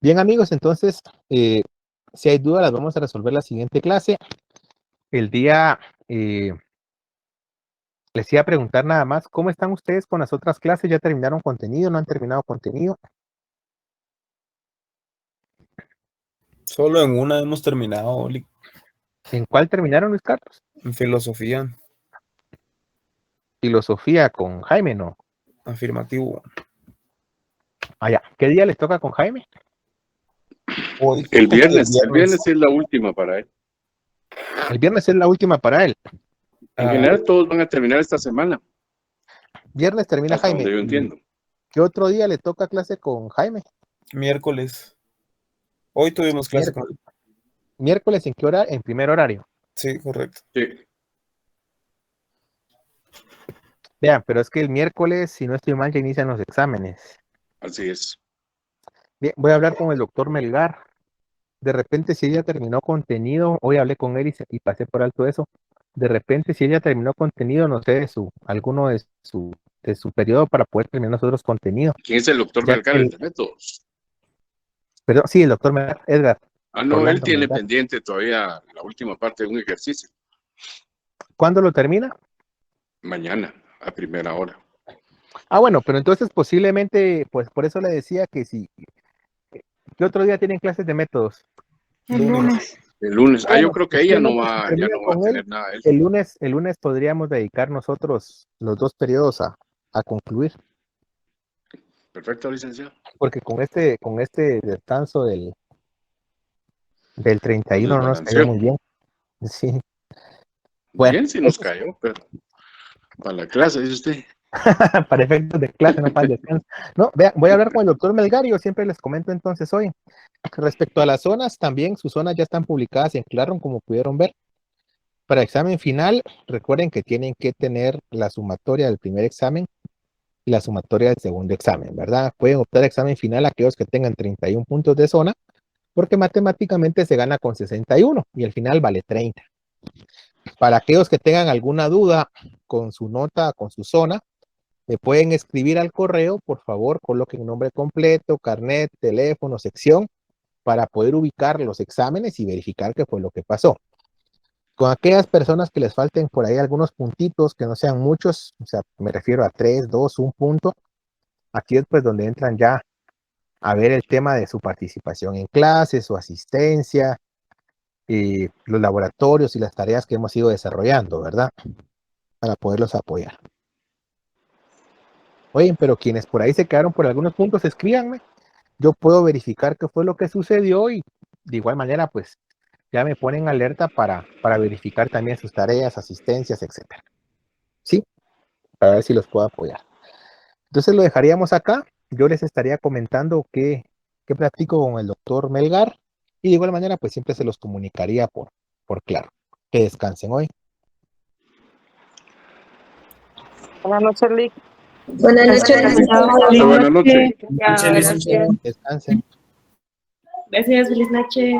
Bien, amigos, entonces, si hay dudas, las vamos a resolver la siguiente clase. El día, les iba a preguntar nada más, ¿cómo están ustedes con las otras clases? ¿Ya terminaron contenido? ¿No han terminado contenido? Solo en una hemos terminado, Lick. ¿En cuál terminaron, Luis Carlos? En filosofía. Filosofía con Jaime, ¿no? Afirmativo. Ah, ya. ¿Qué día les toca con Jaime? Hoy. El viernes es la última para él. El viernes es la última para él. En general, todos van a terminar esta semana. Viernes termina Hasta Jaime. donde yo entiendo. ¿Qué otro día le toca clase con Jaime? Miércoles. Hoy tuvimos clase con él. ¿Miércoles en qué hora? En primer horario. Sí, correcto. Sí. Vean, pero es que el miércoles, si no estoy mal, ya inician los exámenes. Así es. Bien, voy a hablar con el doctor Melgar. De repente, si ella terminó contenido, hoy hablé con él y pasé por alto eso. De repente, si ella terminó contenido, no sé, alguno de su periodo para poder terminar nosotros contenido. ¿Quién es el doctor Ya Melgar? que El de métodos. Perdón, sí, el doctor Melgar, Edgar. Ah, no, Orlando él tiene Melgar. pendiente todavía la última parte de un ejercicio. ¿Cuándo lo termina? Mañana, a primera hora. Ah, bueno, pero entonces posiblemente, pues por eso le decía que si, ¿qué otro día tienen clases de métodos? El lunes. El lunes. Ah, yo bueno, creo que ella no posiblemente si va, ya termina no va a con él, tener nada de él. el lunes podríamos dedicar nosotros los 2 periodos a concluir, Perfecto, licenciado. porque con este descanso del 31 no nos cayó desbalanceó. muy bien. Sí. Bueno, Bien, sí nos cayó, pero para la clase, dice usted. para efectos de clase, no para el descanso. No, vean, voy a hablar con el doctor Melgar y yo siempre les comento entonces hoy. Respecto a las zonas, también sus zonas ya están publicadas en Classroom, como pudieron ver. Para examen final, recuerden que tienen que tener la sumatoria del primer examen y la sumatoria del segundo examen, ¿verdad? Pueden optar examen final aquellos que tengan 31 puntos de zona, porque matemáticamente se gana con 61 y el final vale 30. Para aquellos que tengan alguna duda con su nota, con su zona, me pueden escribir al correo, por favor, coloquen nombre completo, carnet, teléfono, sección, para poder ubicar los exámenes y verificar qué fue lo que pasó. Con aquellas personas que les falten por ahí algunos puntitos, que no sean muchos, o sea, me refiero a 3, 2, 1 punto, aquí es pues donde entran ya a ver el tema de su participación en clases, su asistencia, los laboratorios y las tareas que hemos ido desarrollando, ¿verdad? Para poderlos apoyar. Oye, pero quienes por ahí se quedaron por algunos puntos, escríbanme. Yo puedo verificar qué fue lo que sucedió y de igual manera, pues, ya me ponen alerta para verificar también sus tareas, asistencias, etcétera. ¿Sí? Para ver si los puedo apoyar. Entonces lo dejaríamos acá. Yo les estaría comentando qué platico con el doctor Melgar y de igual manera, pues siempre se los comunicaría por Claro. Que descansen hoy. Buenas noches, Lick. Buenas noches, licenciado. Buenas noches. Descansen. Gracias, feliz noche.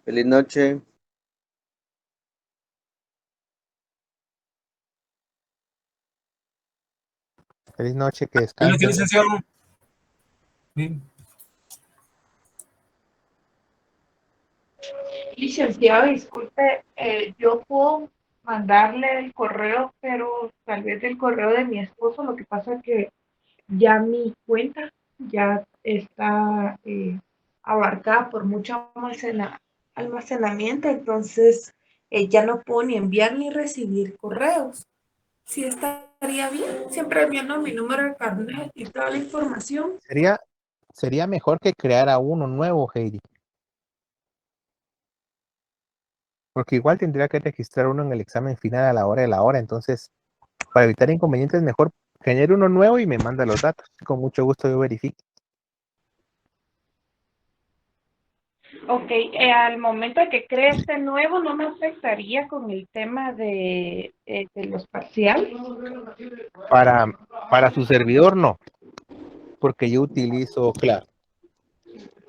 Feliz noche. Feliz noche, que Buenas noches, descansen. licenciado. Sí. Licenciado, disculpe, yo puedo mandarle el correo, pero tal vez el correo de mi esposo. Lo que pasa es que ya mi cuenta ya está abarcada por mucho almacenamiento, entonces ya no puedo ni enviar ni recibir correos. Sí, estaría bien, siempre enviando mi número de carnet y toda la información. Sería mejor que creara uno nuevo, Heidi. Porque igual tendría que registrar uno en el examen final a la hora de la hora. Entonces, para evitar inconvenientes, mejor genere uno nuevo y me manda los datos. Con mucho gusto yo verifico. Ok, al momento de que cree este nuevo, ¿no me afectaría con el tema de los parciales? Para su servidor, no. Porque yo utilizo Claro.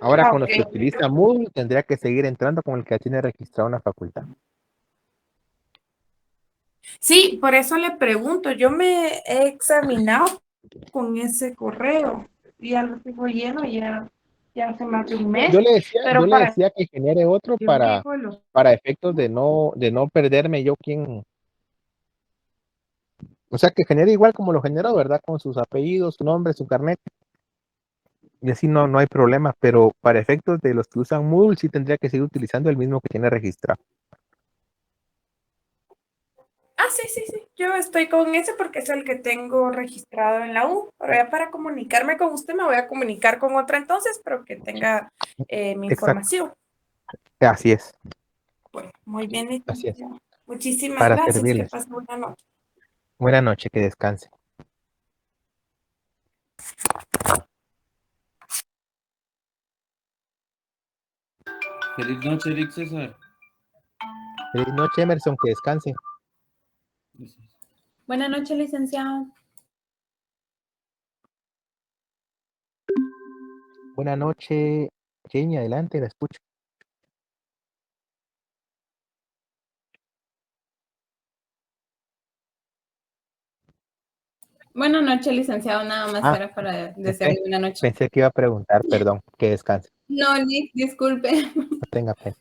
Ahora con los que utiliza Moodle, tendría que seguir entrando con el que ya tiene registrado una facultad. Sí, por eso le pregunto. Yo me he examinado con ese correo. Ya lo tengo lleno, ya hace más de un mes. Yo le pero decía que genere otro para efectos de no perderme yo quién O sea, que genere igual como lo generó, ¿verdad? Con sus apellidos, su nombre, su carnet. Y así no hay problema, pero para efectos de los que usan Moodle sí tendría que seguir utilizando el mismo que tiene registrado. Ah, sí. Yo estoy con ese porque es el que tengo registrado en la U. Pero ya para comunicarme con usted me voy a comunicar con otra entonces, pero que tenga mi información. Así es, Bueno, muy bien. así es. Muchísimas Para gracias. Que servirles. pase buena noche. Buena noche, que descanse. Feliz noche, Eric César. Feliz noche, Emerson, que descanse. Buenas noches, licenciado. Buena noche, Jenny, adelante, la escucho. Buenas noches, licenciado. Nada más era para desearle buena noche. Pensé que iba a preguntar, perdón, que descanse. No, Nick, disculpe. No tenga pena.